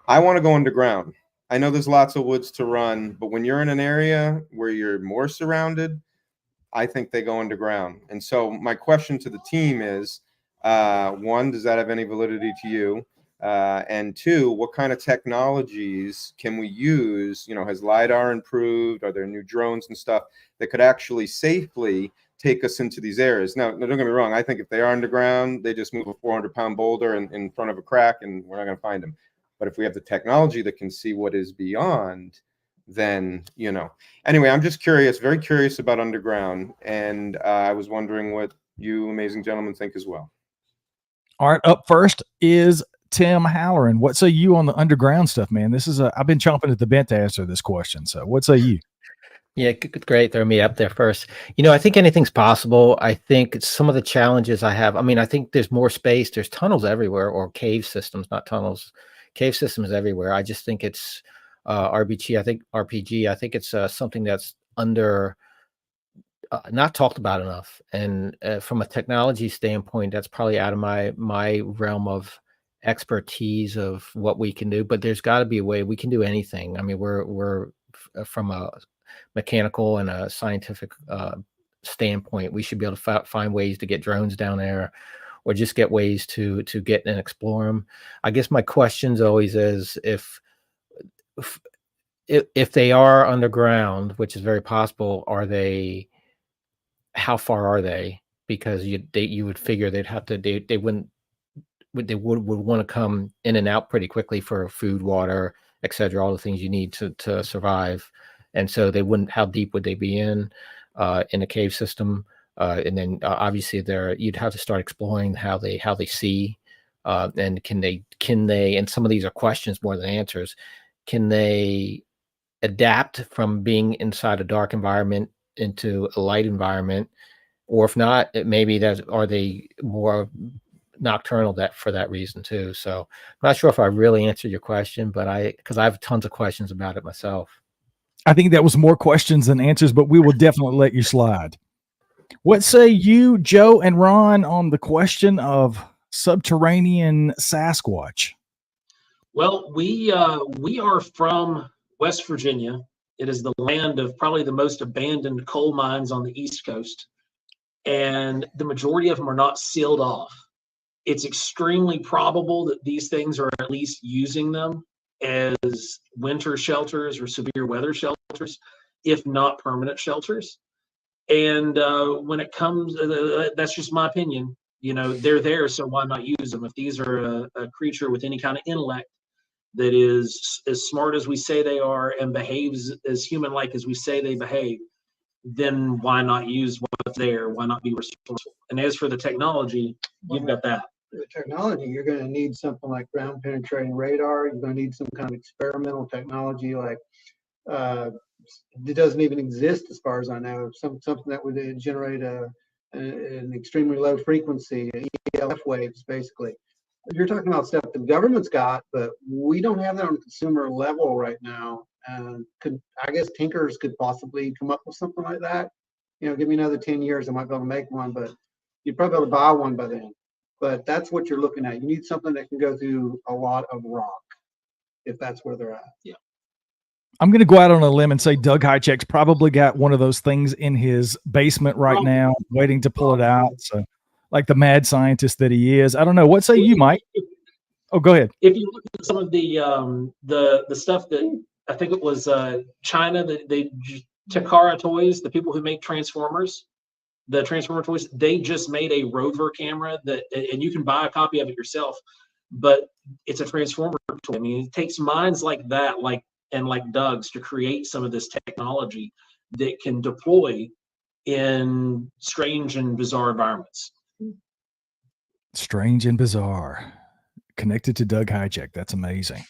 I want to go underground. I know there's lots of woods to run, but when you're in an area where you're more surrounded, I think they go underground. And so my question to the team is, one, does that have any validity to you? And two, what kind of technologies can we use? Has LiDAR improved? Are there new drones and stuff that could actually safely take us into these areas? Now, don't get me wrong. I think if they are underground, they just move a 400-pound boulder in front of a crack and we're not going to find them. But if we have the technology that can see what is beyond, then, Anyway, I'm just curious, very curious about underground. And I was wondering what you amazing gentlemen think as well. All right, up first is Tim Halloran. What say you on the underground stuff, man? I've been chomping at the bit to answer this question. So what say you? Yeah, great. Throw me up there first. I think anything's possible. I think some of the challenges I have, I think there's more space. There's tunnels everywhere, or cave systems, not tunnels. Cave systems everywhere. I just think it's RPG. I think it's something that's not talked about enough. And from a technology standpoint, that's probably out of my realm of expertise of what we can do. But there's got to be a way we can do anything. I mean, we're from a mechanical and a scientific standpoint, we should be able to find ways to get drones down there, or just get ways to get and explore them. I guess my questions always is if they are underground, which is very possible, how far are they? Because you would figure they'd have to they would want to come in and out pretty quickly for food, water, etc., all the things you need to survive. And so they wouldn't. How deep would they be in a cave system? And then obviously you'd have to start exploring how they see, and can they? And some of these are questions more than answers. Can they adapt from being inside a dark environment into a light environment? Or if not, are they more nocturnal for that reason too? So I'm not sure if I really answered your question, but because I have tons of questions about it myself. I think that was more questions than answers, but we will definitely let you slide. What say you, Joe and Ron, on the question of subterranean Sasquatch? Well, we are from West Virginia. It is the land of probably the most abandoned coal mines on the East Coast, and the majority of them are not sealed off. It's extremely probable that these things are at least using them as winter shelters or severe weather shelters, if not permanent shelters. And when it comes, that's just my opinion. They're there, so why not use them? If these are a creature with any kind of intellect that is as smart as we say they are and behaves as human-like as we say they behave, then why not use what's there? Why not be resourceful? And as for the technology, you've got that. The technology, you're going to need something like ground penetrating radar. You're going to need some kind of experimental technology like it doesn't even exist as far as I know. Something that would generate an extremely low frequency, ELF waves, basically. You're talking about stuff the government's got, but we don't have that on a consumer level right now. And I guess tinkers could possibly come up with something like that. Give me another 10 years, I might be able to make one, but you'd probably be able to buy one by then. But that's what you're looking at. You need something that can go through a lot of rock, if that's where they're at. Yeah. I'm going to go out on a limb and say Doug Hajicek's probably got one of those things in his basement right now, waiting to pull it out. So, like the mad scientist that he is. I don't know. What say you, Mike? Oh, go ahead. If you look at some of the stuff that I think it was China, the Takara Toys, the people who make Transformers, the Transformer toys, they just made a rover camera and you can buy a copy of it yourself, but it's a Transformer toy. I mean, it takes minds like that, like Doug's, to create some of this technology that can deploy in strange and bizarre environments. Strange and bizarre. Connected to Doug Hajicek. That's amazing.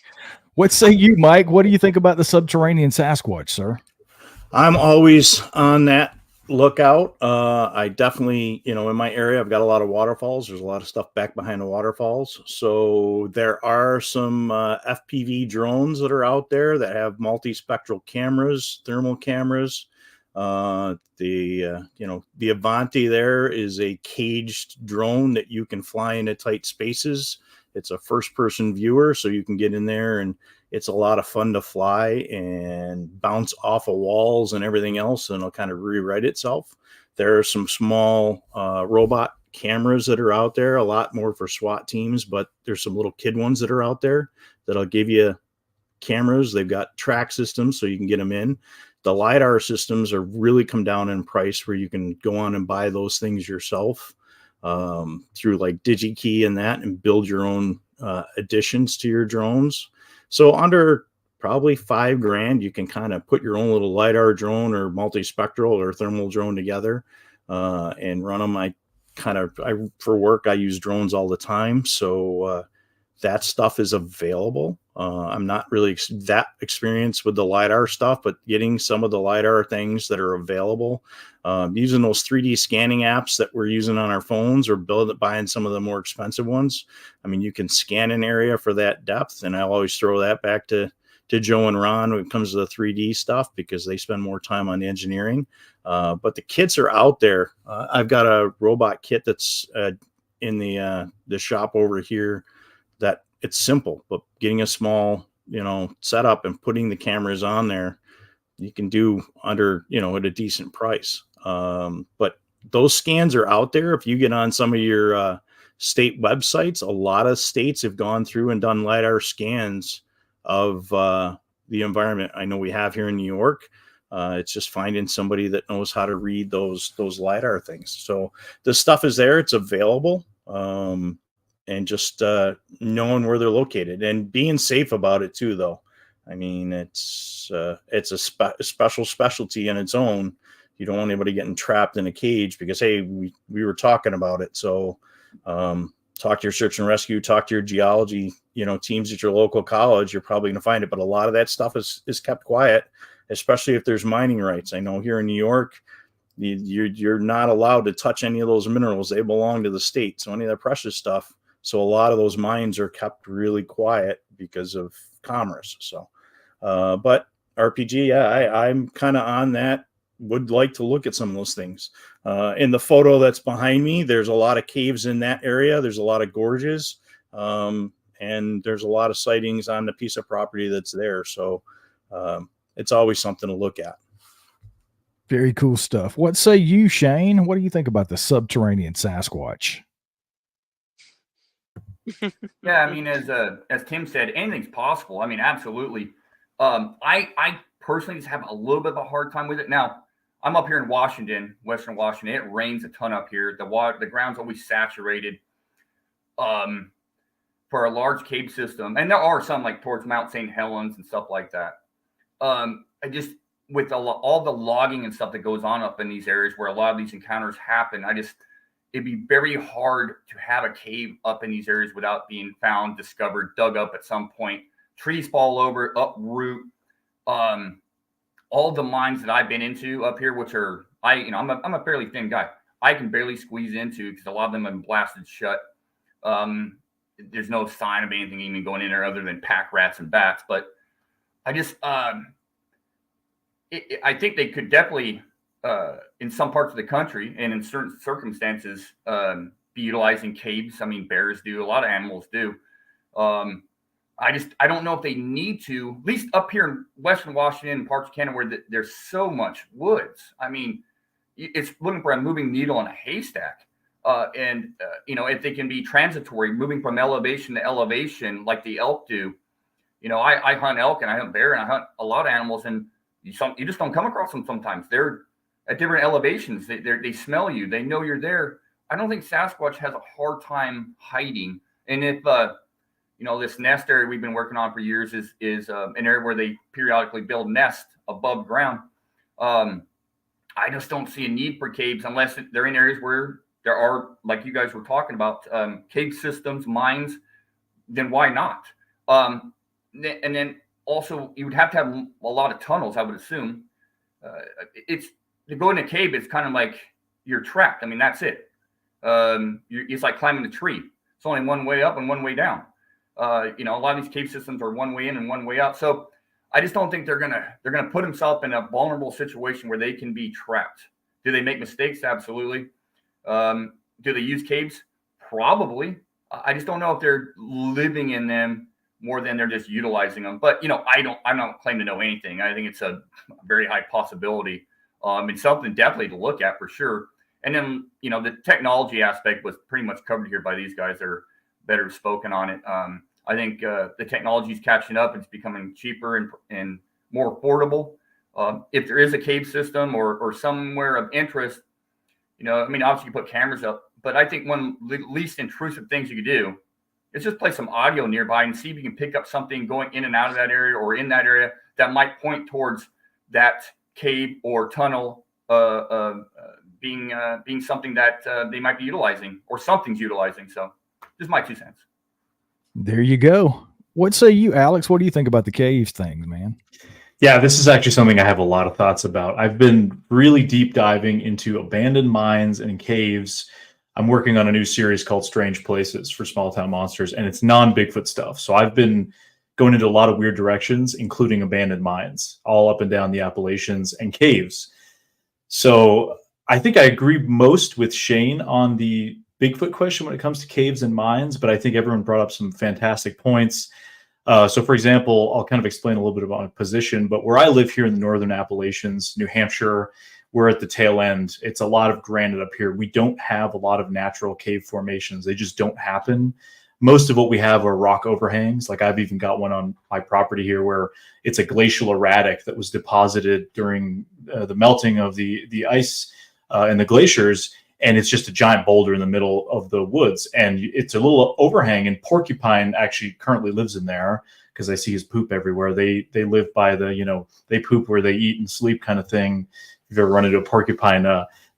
What say you, Mike? What do you think about the subterranean Sasquatch, sir? I'm always on that lookout. I definitely, in my area, I've got a lot of waterfalls. There's a lot of stuff back behind the waterfalls. So there are some FPV drones that are out there that have multispectral cameras, thermal cameras. The Avanti there is a caged drone that you can fly into tight spaces. It's a first-person viewer, so you can get in there, and it's a lot of fun to fly and bounce off of walls and everything else, and it'll kind of rewrite itself. There are some small robot cameras that are out there, a lot more for SWAT teams, but there's some little kid ones that are out there that'll give you cameras. They've got track systems, so you can get them in. The LiDAR systems are really come down in price, where you can go on and buy those things yourself through like DigiKey and that, and build your own additions to your drones. So under probably $5,000, you can kind of put your own little LiDAR drone or multispectral or thermal drone together and run them. For work, I use drones all the time. So that stuff is available. I'm not really that experienced with the LiDAR stuff, but getting some of the LiDAR things that are available, using those 3D scanning apps that we're using on our phones, or buying some of the more expensive ones. I mean, you can scan an area for that depth, and I'll always throw that back to Joe and Ron when it comes to the 3D stuff, because they spend more time on engineering. But the kits are out there. I've got a robot kit that's in the shop over here that it's simple, but getting a small, setup and putting the cameras on there, you can do under, at a decent price. But those scans are out there. If you get on some of your state websites, a lot of states have gone through and done LiDAR scans of the environment. I know we have here in New York. It's just finding somebody that knows how to read those LiDAR things. So the stuff is there. It's available. And just knowing where they're located and being safe about it too, though. I mean, it's a special specialty in its own. You don't want anybody getting trapped in a cage because, hey, we were talking about it. So talk to your search and rescue, talk to your geology, teams at your local college. You're probably going to find it. But a lot of that stuff is kept quiet, especially if there's mining rights. I know here in New York, you're not allowed to touch any of those minerals. They belong to the state. So any of that precious stuff. So a lot of those mines are kept really quiet because of commerce. So, but RPG, yeah, I'm kind of on that. Would like to look at some of those things. In the photo that's behind me, there's a lot of caves in that area. There's a lot of gorges, and there's a lot of sightings on the piece of property that's there. So it's always something to look at. Very cool stuff. What say you, Shane? What do you think about the subterranean Sasquatch? Yeah, I mean, as Tim said, anything's possible. I mean, absolutely. I personally just have a little bit of a hard time with it. Now, I'm up here in Washington, Western Washington. It rains a ton up here. The ground's always saturated. For a large cave system, and there are some like towards Mount St. Helens and stuff like that. I just with all the logging and stuff that goes on up in these areas where a lot of these encounters happen, it'd be very hard to have a cave up in these areas without being found, discovered, dug up at some point. Trees fall over, uproot. All the mines that I've been into up here, which are I'm a fairly thin guy. I can barely squeeze into because a lot of them have been blasted shut. There's no sign of anything even going in there other than pack rats and bats. But I just I think they could definitely in some parts of the country and in certain circumstances be utilizing caves. I mean, bears do, a lot of animals do. I don't know if they need to, at least up here in Western Washington and parts of Canada where there's so much woods. I mean, it's looking for a moving needle in a haystack. If they can be transitory, moving from elevation to elevation like the elk do. I hunt elk and I hunt bear and I hunt a lot of animals, and you just don't come across them sometimes. They're at different elevations. They smell you. They know you're there. I don't think Sasquatch has a hard time hiding. And if this nest area we've been working on for years is an area where they periodically build nests above ground. I just don't see a need for caves unless they're in areas where there are, like you guys were talking about, cave systems, mines. Then why not? And then also you would have to have a lot of tunnels, I would assume. It's to go in a cave. It's kind of like you're trapped. I mean, that's it. It's like climbing a tree. It's only one way up and one way down. A lot of these cave systems are one way in and one way out. So I just don't think they're gonna put themselves in a vulnerable situation where they can be trapped. Do they make mistakes? Absolutely. Do they use caves? Probably. I just don't know if they're living in them more than they're just utilizing them. But I'm not claiming to know anything. I think it's a very high possibility. It's something definitely to look at for sure. And then the technology aspect was pretty much covered here by these guys that are better spoken on it. I think the technology is catching up. It's becoming cheaper and more affordable. If there is a cave system or somewhere of interest, obviously you put cameras up, but I think one of the least intrusive things you could do is just play some audio nearby and see if you can pick up something going in and out of that area or in that area that might point towards that cave or tunnel being something that they might be utilizing or something's utilizing. So just my 2 cents. There you go. What say you, Alex? What do you think about the caves things, man? Yeah, this is actually something I have a lot of thoughts about. I've been really deep diving into abandoned mines and caves. I'm working on a new series called Strange Places for Small Town Monsters, and it's non-Bigfoot stuff. So I've been going into a lot of weird directions, including abandoned mines, all up and down the Appalachians and caves. So I think I agree most with Shane on the Bigfoot question when it comes to caves and mines, but I think everyone brought up some fantastic points. So, for example, I'll kind of explain a little bit about my position, but where I live here in the Northern Appalachians, New Hampshire, we're at the tail end. It's a lot of granite up here. We don't have a lot of natural cave formations. They just don't happen. Most of what we have are rock overhangs. Like I've even got one on my property here where it's a glacial erratic that was deposited during the melting of the ice in the glaciers. And it's just a giant boulder in the middle of the woods. And it's a little overhang, and porcupine actually currently lives in there because I see his poop everywhere. They live by the, they poop where they eat and sleep kind of thing. If you've ever run into a porcupine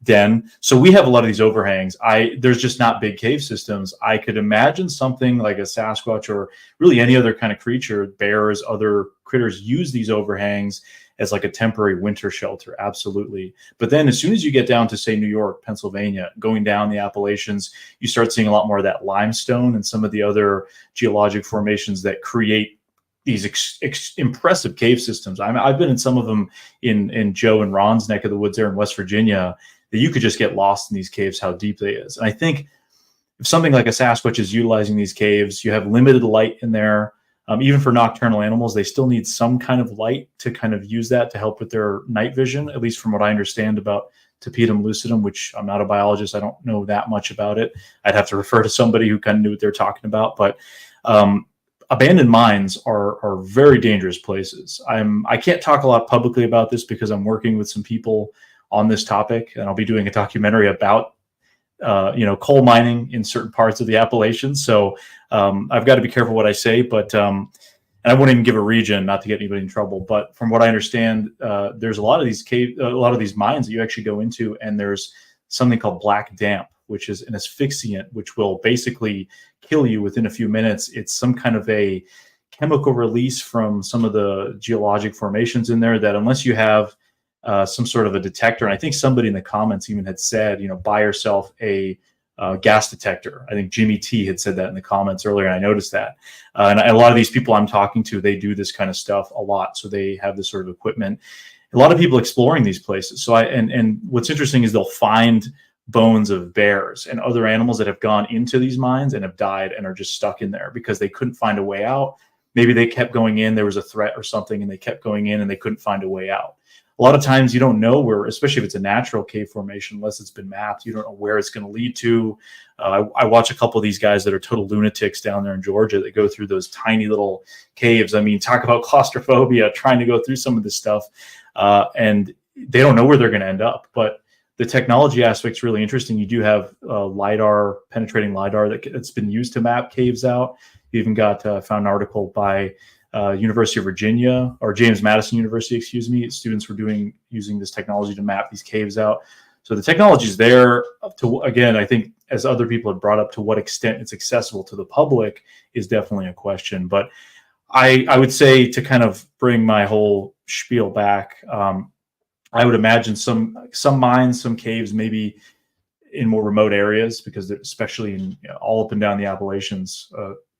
den. So we have a lot of these overhangs. There's just not big cave systems. I could imagine something like a Sasquatch or really any other kind of creature, bears, other critters use these overhangs as like a temporary winter shelter. Absolutely. But then as soon as you get down to, say, New York, Pennsylvania, going down the Appalachians, you start seeing a lot more of that limestone and some of the other geologic formations that create these impressive cave systems. I've been in some of them in Joe and Ron's neck of the woods there in West Virginia, that you could just get lost in these caves, how deep they is. And I think if something like a Sasquatch is utilizing these caves, you have limited light in there. Even for nocturnal animals, they still need some kind of light to kind of use that to help with their night vision, at least from what I understand about tapetum lucidum, which I'm not a biologist. I don't know that much about it. I'd have to refer to somebody who kind of knew what they're talking about. But abandoned mines are very dangerous places. I can't talk a lot publicly about this because I'm working with some people on this topic, and I'll be doing a documentary about coal mining in certain parts of the Appalachians. So I've got to be careful what I say, but and I won't even give a region, not to get anybody in trouble. But from what I understand, there's a lot of these mines that you actually go into, and there's something called black damp, which is an asphyxiant, which will basically kill you within a few minutes. It's some kind of a chemical release from some of the geologic formations in there that, unless you have some sort of a detector, and I think somebody in the comments even had said, buy yourself a gas detector. I think Jimmy T had said that in the comments earlier, and I noticed that. And a lot of these people I'm talking to, they do this kind of stuff a lot, so they have this sort of equipment. A lot of people exploring these places. So and what's interesting is they'll find bones of bears and other animals that have gone into these mines and have died and are just stuck in there because they couldn't find a way out. Maybe they kept going in, there was a threat or something, and they kept going in and they couldn't find a way out. A lot of times you don't know where, especially if it's a natural cave formation, unless it's been mapped, you don't know where it's going to lead to. I watch a couple of these guys that are total lunatics down there in Georgia that go through those tiny little caves. I mean, talk about claustrophobia, trying to go through some of this stuff. And they don't know where they're going to end up. But the technology aspect's really interesting. You do have LiDAR, penetrating LiDAR that's been used to map caves out. You even got found an article by University of Virginia, or James Madison University, excuse me. Students were using this technology to map these caves out. So the technology is there. Again, I think, as other people have brought up, to what extent it's accessible to the public is definitely a question. But I would say, to kind of bring my whole spiel back, I would imagine some mines, some caves, maybe in more remote areas, because especially in all up and down the Appalachians,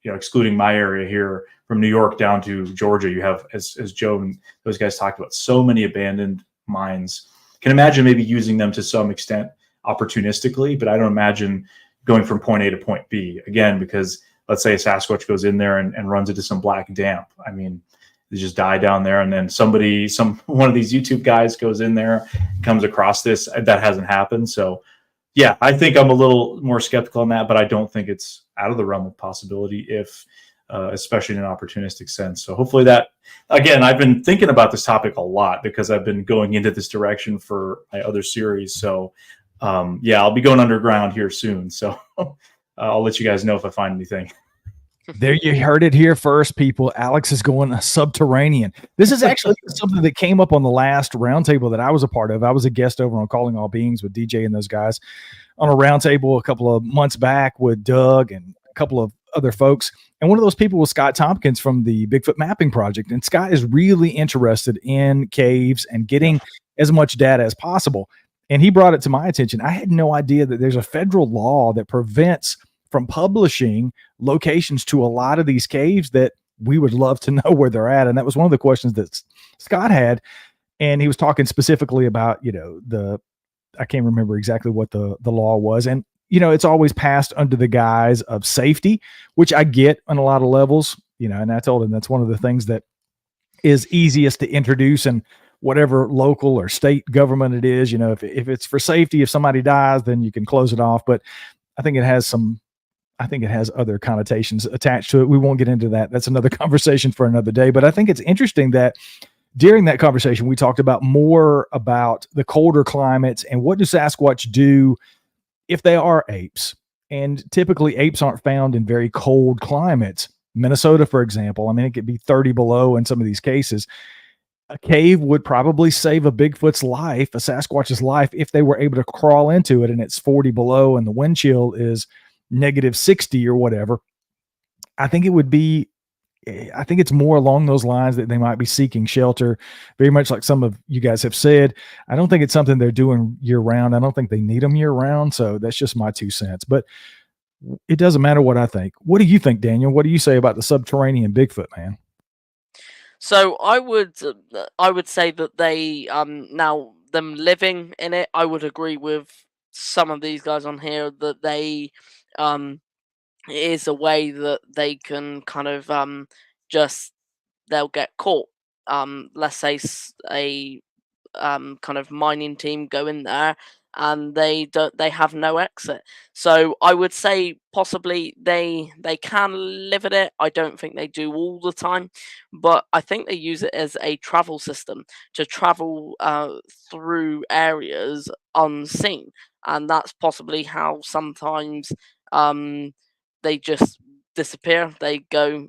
excluding my area here, from New York down to Georgia, you have, as Joe and those guys talked about, so many abandoned mines. Can imagine maybe using them to some extent opportunistically, but I don't imagine going from point A to point B, again, because let's say a Sasquatch goes in there and runs into some black damp. I mean, they just die down there, and then one of these YouTube guys goes in there, comes across this. That hasn't happened. So yeah, I think I'm a little more skeptical on that, but I don't think it's out of the realm of possibility, especially in an opportunistic sense. So hopefully that, again, I've been thinking about this topic a lot because I've been going into this direction for my other series. So I'll be going underground here soon. So I'll let you guys know if I find anything. There, you heard it here first, people. Alex is going subterranean. This is actually something that came up on the last roundtable that I was a part of. I was a guest over on Calling All Beings with DJ and those guys on a roundtable a couple of months back with Doug and a couple of other folks. And one of those people was Scott Tompkins from the Bigfoot Mapping Project. And Scott is really interested in caves and getting as much data as possible. And he brought it to my attention. I had no idea that there's a federal law that prevents from publishing locations to a lot of these caves that we would love to know where they're at. And that was one of the questions that Scott had. and he was talking specifically about, I can't remember exactly what the law was. And, it's always passed under the guise of safety, which I get on a lot of levels, and I told him that's one of the things that is easiest to introduce in whatever local or state government it is. If it's for safety, if somebody dies, then you can close it off. But I think it has other connotations attached to it. We won't get into that. That's another conversation for another day. But I think it's interesting that during that conversation, we talked more about the colder climates and what do Sasquatch do if they are apes. And typically apes aren't found in very cold climates. Minnesota, for example, it could be 30 below in some of these cases. A cave would probably save a Bigfoot's life, a Sasquatch's life, if they were able to crawl into it and it's 40 below and the wind chill is -60 or whatever. I think it's more along those lines that they might be seeking shelter, very much like some of you guys have said. I don't think it's something they're doing year round. I don't think they need them year round. So that's just my 2 cents, but it doesn't matter what I think. What do you think, Daniel? What do you say about the subterranean Bigfoot, man? So I would say that they now them living in it, I would agree with some of these guys on here that they it is a way that they can kind of just they'll get caught. Let's say a kind of mining team go in there and they have no exit. So I would say possibly they can live at it. I don't think they do all the time, but I think they use it as a travel system to travel through areas unseen, and that's possibly how sometimes they just disappear. They go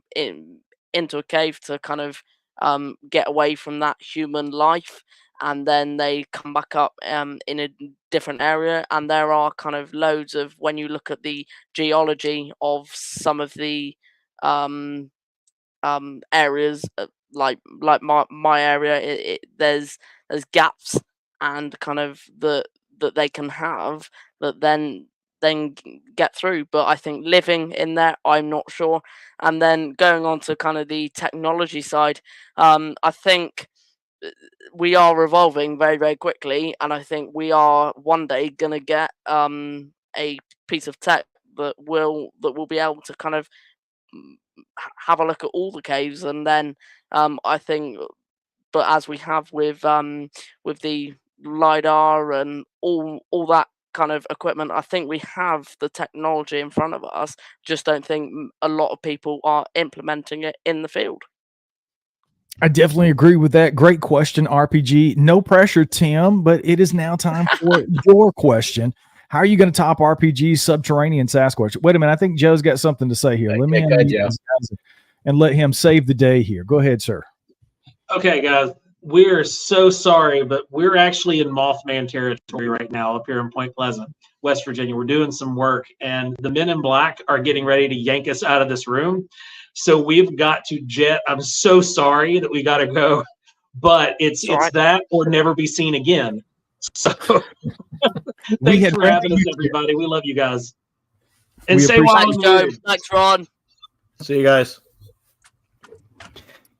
into a cave to kind of get away from that human life, and then they come back up in a different area. And there are kind of loads of, when you look at the geology of some of the areas, like my area, there's gaps and kind of that they can have that then get through. But I think living in there, I'm not sure. And then going on to kind of the technology side, I think we are evolving very, very quickly, and I think we are one day going to get a piece of tech that will be able to kind of have a look at all the caves. And then I think, but as we have with the LiDAR and all that kind of equipment, I think we have the technology in front of us. Just don't think a lot of people are implementing it in the field. I definitely agree with that. Great question, RPG. No pressure, Tim, but it is now time for your question. How are you going to top RPG's Subterranean Sasquatch? Wait a minute. I think Joe's got something to say here. Let me and let him save the day here. Go ahead, sir. Okay, guys. We're so sorry, but we're actually in Mothman territory right now up here in Point Pleasant, West Virginia. We're doing some work, and the men in black are getting ready to yank us out of this room. So we've got to jet. I'm so sorry that we got to go, but it's that or never be seen again. So thanks for having us, everybody. We love you guys. And say wow. Thanks, Ron. See you guys.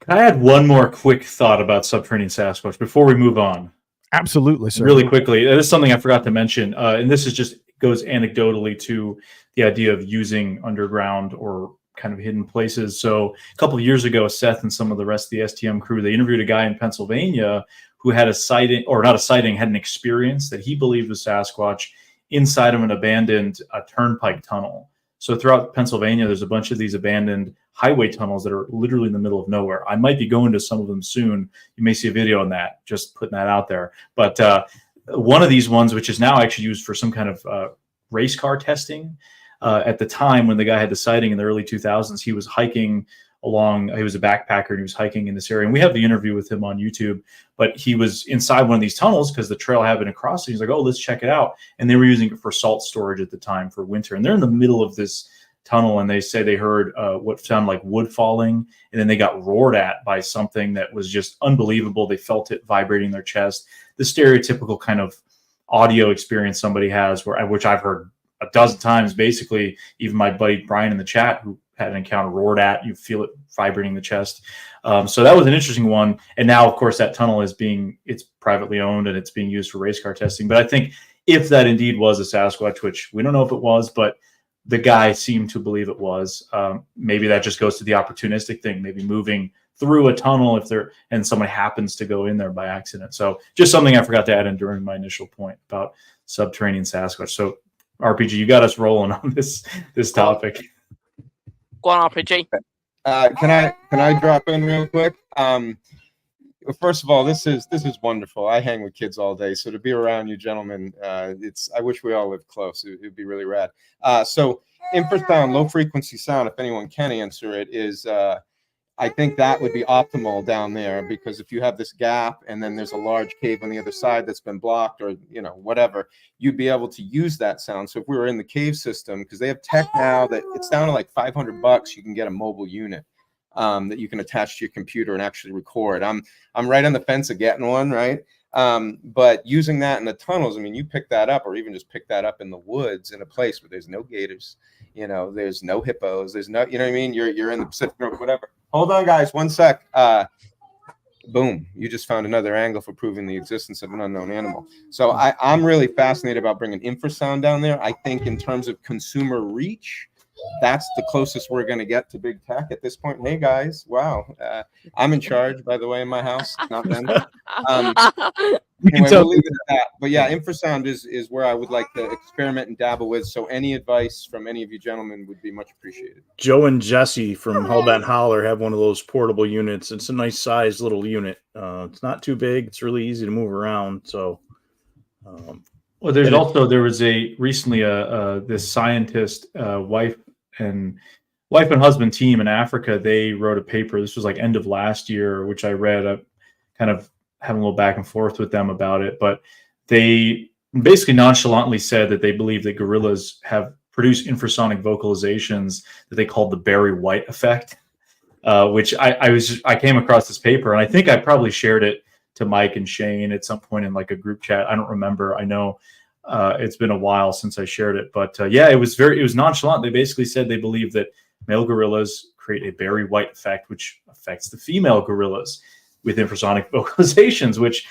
I had one more quick thought about subterranean Sasquatch before we move on. Absolutely, sir. Really quickly. This is something I forgot to mention, and this is just goes anecdotally to the idea of using underground or kind of hidden places. So a couple of years ago, Seth and some of the rest of the STM crew, they interviewed a guy in Pennsylvania who had a sighting, or not a sighting, had an experience that he believed was Sasquatch inside of an abandoned turnpike tunnel. So throughout Pennsylvania, there's a bunch of these abandoned highway tunnels that are literally in the middle of nowhere. I might be going to some of them soon. You may see a video on that, just putting that out there. But one of these ones, which is now actually used for some kind of race car testing, at the time when the guy had the sighting in the early 2000s, he was hiking along, he was a backpacker and he was hiking in this area. And we have the interview with him on YouTube, but he was inside one of these tunnels because the trail had been across. He's like, oh, let's check it out. And they were using it for salt storage at the time for winter. And they're in the middle of this tunnel, and they say they heard what sounded like wood falling, and then they got roared at by something that was just unbelievable. They felt it vibrating their chest. The stereotypical kind of audio experience somebody has, which I've heard a dozen times. Basically, even my buddy Brian in the chat, who had an encounter roared at. You feel it vibrating the chest. So that was an interesting one. And now, of course, that tunnel it's privately owned and it's being used for race car testing. But I think if that indeed was a Sasquatch, which we don't know if it was, but the guy seemed to believe it was, maybe that just goes to the opportunistic thing, maybe moving through a tunnel and someone happens to go in there by accident. So just something I forgot to add in during my initial point about subterranean Sasquatch. So RPG, you got us rolling on this topic. Go on, RPG. Can I drop in real quick? First of all, this is wonderful. I hang with kids all day, so to be around you gentlemen, I wish we all lived close. It'd be really rad. So infrasound, low frequency sound, if anyone can answer it, is I think that would be optimal down there, because if you have this gap and then there's a large cave on the other side that's been blocked, or whatever, you'd be able to use that sound. So if we were in the cave system, because they have tech now that it's down to like $500, you can get a mobile unit that you can attach to your computer and actually record. I'm right on the fence of getting one, right? But using that in the tunnels, I mean, you pick that up, or even just pick that up in the woods in a place where there's no gators, there's no hippos, there's no, what I mean? You're in the Pacific or whatever. Hold on, guys, one sec. Boom, you just found another angle for proving the existence of an unknown animal. So I'm really fascinated about bringing infrasound down there. I think in terms of consumer reach, that's the closest we're going to get to big tech at this point. Hey guys, wow, I'm in charge, by the way, in my house, not them. Anyway, we'll leave it at that. But yeah, infrasound is where I would like to experiment and dabble with. So any advice from any of you gentlemen would be much appreciated. Joe and Jesse from Hellbent Holler have one of those portable units. It's a nice sized little unit. It's not too big. It's really easy to move around. So, well, there was recently this scientist wife and husband team in Africa. They wrote a paper. This was like end of last year, which I read. I kind of having a little back and forth with them about it, but they basically nonchalantly said that they believe that gorillas have produced infrasonic vocalizations that they called the Barry White effect, which I came across this paper, and I think I probably shared it to Mike and Shane at some point in like a group chat. I don't remember. I know it's been a while since I shared it, but yeah, it was nonchalant. They basically said they believe that male gorillas create a Barry White effect, which affects the female gorillas with infrasonic vocalizations, which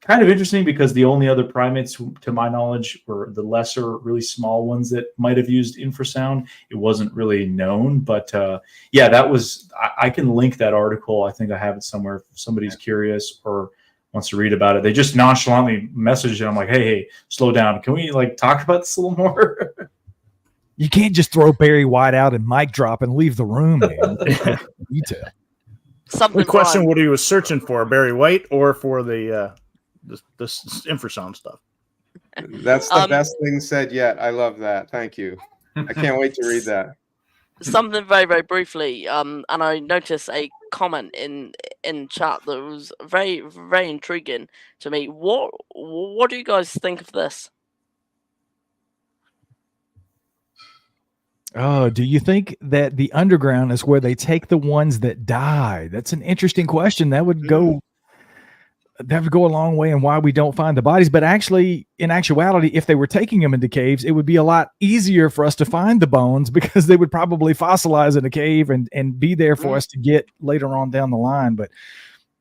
kind of interesting because the only other primates, to my knowledge, were the lesser, really small ones that might have used infrasound. It wasn't really known, but yeah, that was, I can link that article. I think I have it somewhere if somebody's curious or wants to read about it. They just nonchalantly messaged it. I'm like, hey, slow down. Can we like talk about this a little more? You can't just throw Barry White out and mic drop and leave the room, man. Detail. The question: what he was searching for, Barry White, or for the infrasound stuff? That's the best thing said yet. I love that. Thank you. I can't wait to read that. Something very, very briefly. And I noticed a comment in chat that was very, very intriguing to me. What do you guys think of this? Oh, do you think that the underground is where they take the ones that die? That's an interesting question. That would go a long way in why we don't find the bodies. But actually, in actuality, if they were taking them into caves, it would be a lot easier for us to find the bones because they would probably fossilize in a cave and be there for us to get later on down the line. But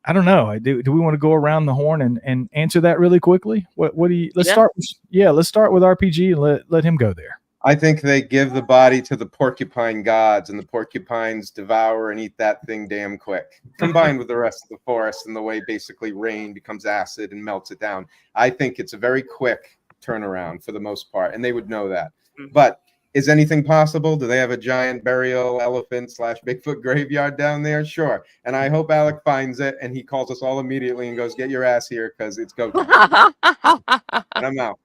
I don't know. Do we want to go around the horn and answer that really quickly? What do you? Let's start with RPG and let him go there. I think they give the body to the porcupine gods, and the porcupines devour and eat that thing damn quick, combined with the rest of the forest and the way basically rain becomes acid and melts it down. I think it's a very quick turnaround for the most part, and they would know that. But is anything possible? Do they have a giant burial elephant / Bigfoot graveyard down there? Sure. And I hope Alec finds it, and he calls us all immediately and goes, "Get your ass here, because it's go time." And I'm out.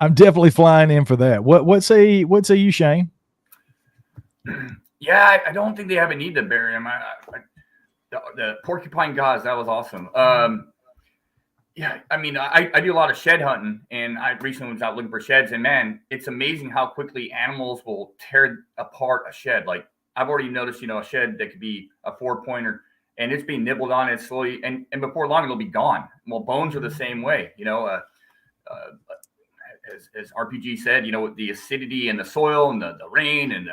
I'm definitely flying in for that. What say you, Shane? Yeah, I don't think they have a need to bury him. The porcupine gods, that was awesome. Yeah, I mean, I do a lot of shed hunting, and I recently was out looking for sheds, and man, it's amazing how quickly animals will tear apart a shed. Like I've already noticed, a shed that could be a 4-pointer, and it's being nibbled on and slowly, and before long it'll be gone. Well, bones are the same way, As RPG said, with the acidity in the soil and the rain and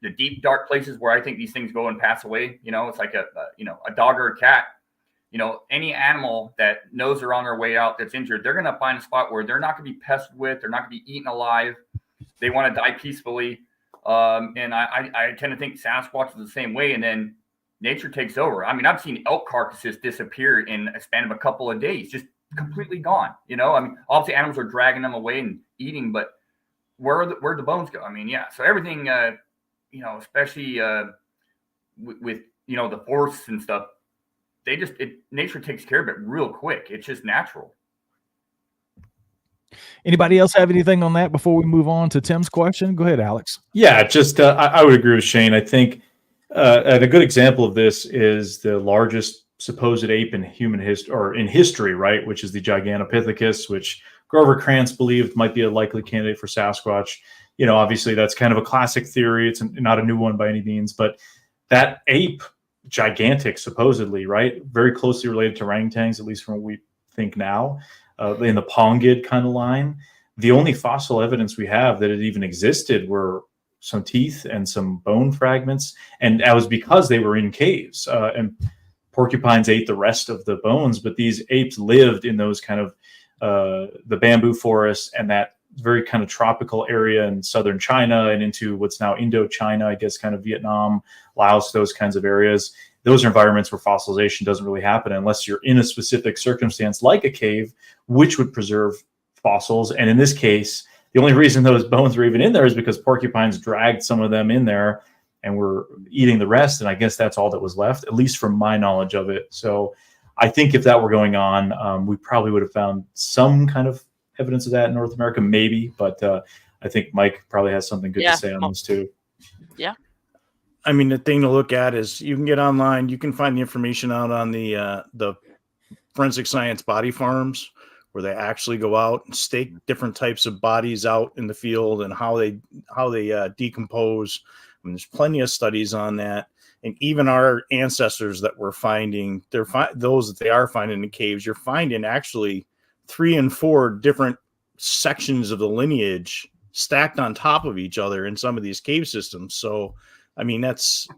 the deep dark places where I think these things go and pass away. It's like a dog or a cat. Any animal that knows they're on their way out that's injured, they're going to find a spot where they're not going to be pestered with, they're not going to be eaten alive. They want to die peacefully. And I tend to think Sasquatch is the same way. And then nature takes over. I mean, I've seen elk carcasses disappear in a span of a couple of days, just completely gone. I mean, obviously animals are dragging them away and eating, but where'd the bones go? I mean, yeah. So everything, especially with the forests and stuff, nature takes care of it real quick. It's just natural. Anybody else have anything on that before we move on to Tim's question? Go ahead, Alex. Yeah, just I would agree with Shane. I think and a good example of this is the largest supposed ape in human history, or in history, right? Which is the Gigantopithecus, which Grover Krantz believed might be a likely candidate for Sasquatch. Obviously that's kind of a classic theory. It's not a new one by any means, but that ape, gigantic, supposedly, right? Very closely related to orangutans, at least from what we think now, in the Pongid kind of line. The only fossil evidence we have that it even existed were some teeth and some bone fragments, and that was because they were in caves. And porcupines ate the rest of the bones, but these apes lived in those kind of the bamboo forests and that very kind of tropical area in southern China and into what's now Indochina, I guess, kind of Vietnam, Laos, those kinds of areas. Those are environments where fossilization doesn't really happen unless you're in a specific circumstance like a cave, which would preserve fossils. And in this case, the only reason those bones were even in there is because porcupines dragged some of them in there and were eating the rest. And I guess that's all that was left, at least from my knowledge of it. So I think if that were going on, we probably would have found some kind of evidence of that in North America, maybe. But I think Mike probably has something good to say on this too. Yeah. I mean, the thing to look at is you can get online. You can find the information out on the forensic science body farms, where they actually go out and stake different types of bodies out in the field and how they decompose. I mean, there's plenty of studies on that. And even our ancestors that we're finding, those that they are finding in caves, you're finding actually 3 and 4 different sections of the lineage stacked on top of each other in some of these cave systems. So, I mean, that's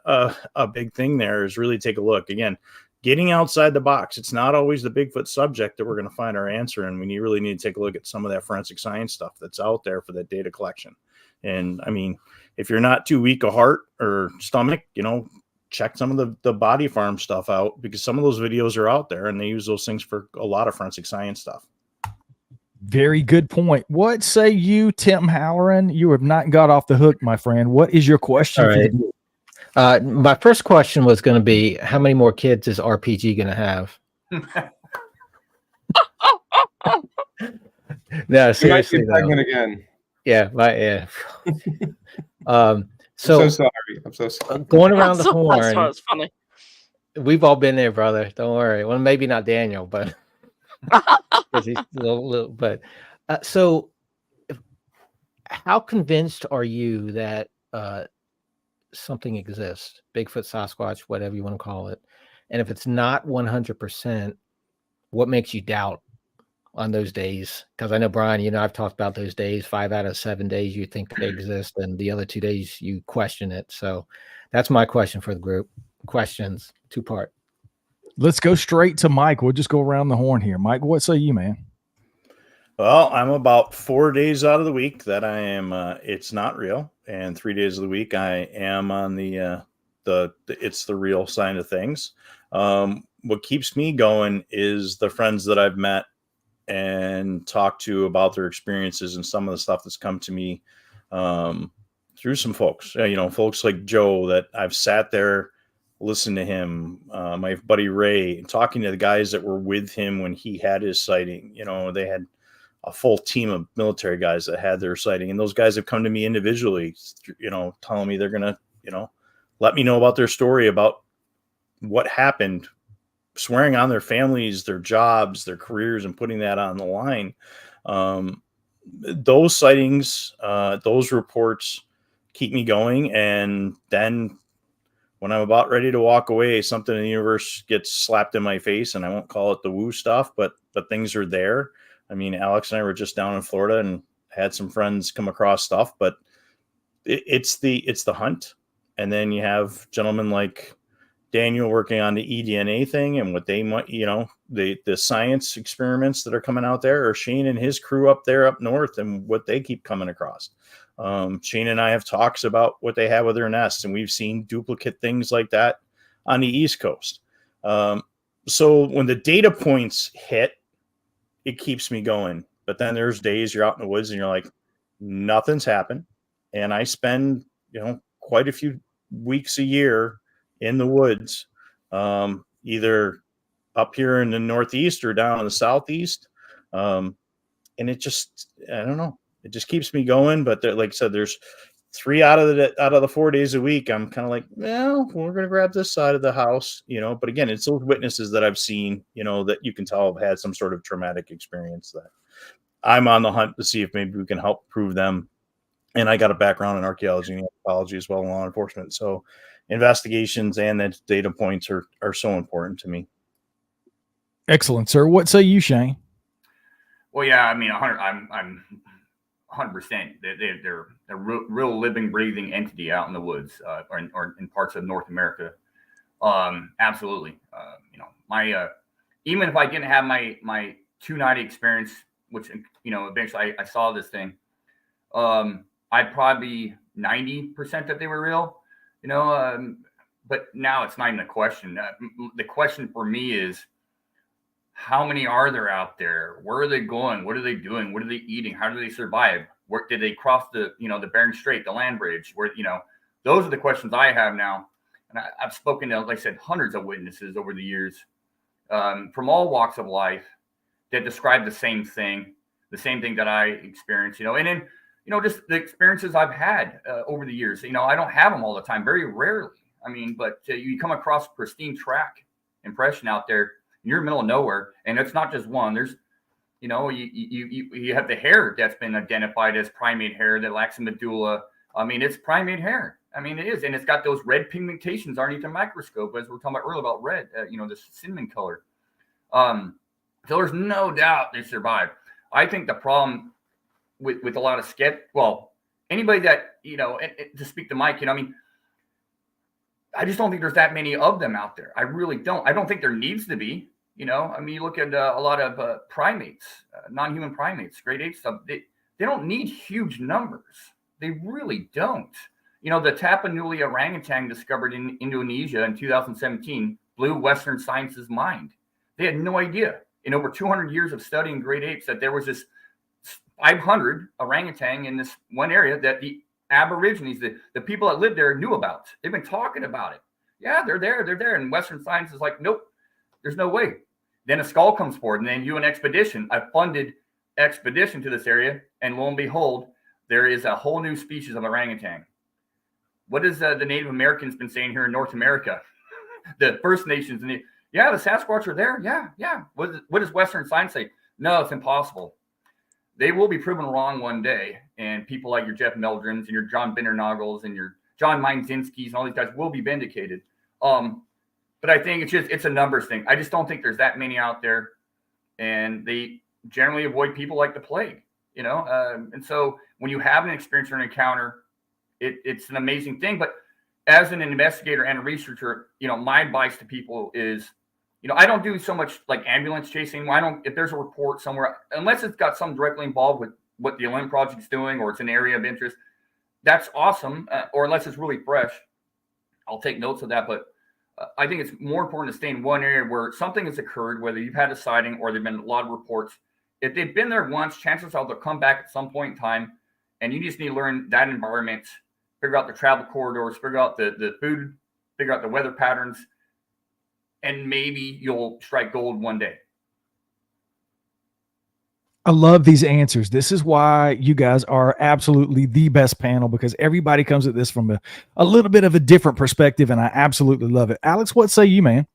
a big thing there, is really take a look. Again, getting outside the box. It's not always the Bigfoot subject that we're going to find our answer in. We really need to take a look at some of that forensic science stuff that's out there for that data collection. And I mean, if you're not too weak of heart or stomach, check some of the body farm stuff out, because some of those videos are out there and they use those things for a lot of forensic science stuff. Very good point. What say you, Tim Halloran? You have not got off the hook, my friend. What is your question? All right. My first question was going to be, how many more kids is RPG going to have? No, seriously. Pregnant again. Yeah. Yeah. I'm so sorry. Going around the horn. That's why it's funny. We've all been there, brother. Don't worry. Well, maybe not Daniel, but he's a little but so how convinced are you that something exists, Bigfoot, Sasquatch, whatever you want to call it? And if it's not 100%, what makes you doubt on those days? Because I know, Brian, I've talked about those days. 5 out of 7 days you think they exist, and the other 2 days you question it. So that's my question for the group. Questions, 2-part. Let's go straight to Mike. We'll just go around the horn here. Mike, what say you, man? Well, I'm about 4 days out of the week that I am it's not real, and 3 days of the week I am on the it's the real side of things. What keeps me going is the friends that I've met and talked to about their experiences, and some of the stuff that's come to me through some folks. Folks like Joe that I've sat there, listened to him, my buddy Ray, talking to the guys that were with him when he had his sighting. They had a full team of military guys that had their sighting, and those guys have come to me individually, telling me they're gonna, let me know about their story, about what happened, swearing on their families, their jobs, their careers, and putting that on the line. Those sightings, those reports keep me going. And then when I'm about ready to walk away, something in the universe gets slapped in my face, and I won't call it the woo stuff, but things are there. I mean, Alex and I were just down in Florida and had some friends come across stuff, but it's the hunt, and then you have gentlemen like Daniel working on the eDNA thing and what they might, the science experiments that are coming out there, or Shane and his crew up there up north and what they keep coming across. Shane and I have talks about what they have with their nests, and we've seen duplicate things like that on the East Coast. So when the data points hit, it keeps me going. But then there's days you're out in the woods and you're like, nothing's happened. And I spend, quite a few weeks a year in the woods, either up here in the Northeast or down in the Southeast. And it just, I don't know, it just keeps me going. But like I said, there's 3 out of the 4 days a week, I'm kind of like, well, we're going to grab this side of the house, but again, it's those witnesses that I've seen, that you can tell have had some sort of traumatic experience that I'm on the hunt to see if maybe we can help prove them. And I got a background in archaeology and anthropology as well, and law enforcement. So investigations and the data points are so important to me. Excellent, sir. What say you, Shane? Well, yeah, I mean, 100. I'm 100%. They're a real living, breathing entity out in the woods, or in parts of North America. Absolutely. My even if I didn't have my 2-night experience, which eventually I saw this thing, I'd probably 90% that they were real. But now it's not even a question. The question for me is, how many are there out there? Where are they going? What are they doing? What are they eating? How do they survive? Where did they cross the Bering Strait, the land bridge? Where, those are the questions I have now. And I've spoken to, like I said, hundreds of witnesses over the years, from all walks of life, that describe the same thing that I experienced, and then, just the experiences I've had over the years. I don't have them all the time, very rarely. I mean, but you come across pristine track impression out there. You're in the middle of nowhere, and it's not just one. There's, you have the hair that's been identified as primate hair that lacks a medulla. I mean, it's primate hair. I mean, it is, and it's got those red pigmentations underneath the microscope, as we we're talking about earlier about red. This cinnamon color. So there's no doubt they survived. I think the problem with a lot of anybody that to speak to Mike, I just don't think there's that many of them out there. I really don't. I don't think there needs to be. You look at a lot of primates, non-human primates, great ape stuff. They don't need huge numbers. They really don't. The Tapanuli orangutan discovered in Indonesia in 2017 blew Western science's mind. They had no idea in over 200 years of studying great apes that there was this 500 orangutan in this one area that the Aborigines, the people that lived there, knew about. They've been talking about it. Yeah, they're there. And Western science is like, nope, there's no way. Then a skull comes forward, and then an expedition, a funded expedition to this area, and lo and behold, there is a whole new species of orangutan. What has the Native Americans been saying here in North America? The First Nations, the Sasquatch are there. Yeah. What does Western science say? No, it's impossible. They will be proven wrong one day, and people like your Jeff Meldrums and your John Bindernagels and your John Mindzinskis and all these guys will be vindicated. But I think it's a numbers thing. I just don't think there's that many out there, and they generally avoid people like the plague, and so when you have an experience or an encounter, it's an amazing thing. But as an investigator and a researcher, my advice to people is, I don't do so much like ambulance chasing. If there's a report somewhere, unless it's got something directly involved with what the Olymp Project's doing, or it's an area of interest, that's awesome. Or unless it's really fresh, I'll take notes of that. But I think it's more important to stay in one area where something has occurred, whether you've had a sighting or there've been a lot of reports. If they've been there once, chances are they'll come back at some point in time, and you just need to learn that environment, figure out the travel corridors, figure out the food, figure out the weather patterns, and maybe you'll strike gold one day. I love these answers. This is why you guys are absolutely the best panel, because everybody comes at this from a little bit of a different perspective, and I absolutely love it. Alex, what say you, man?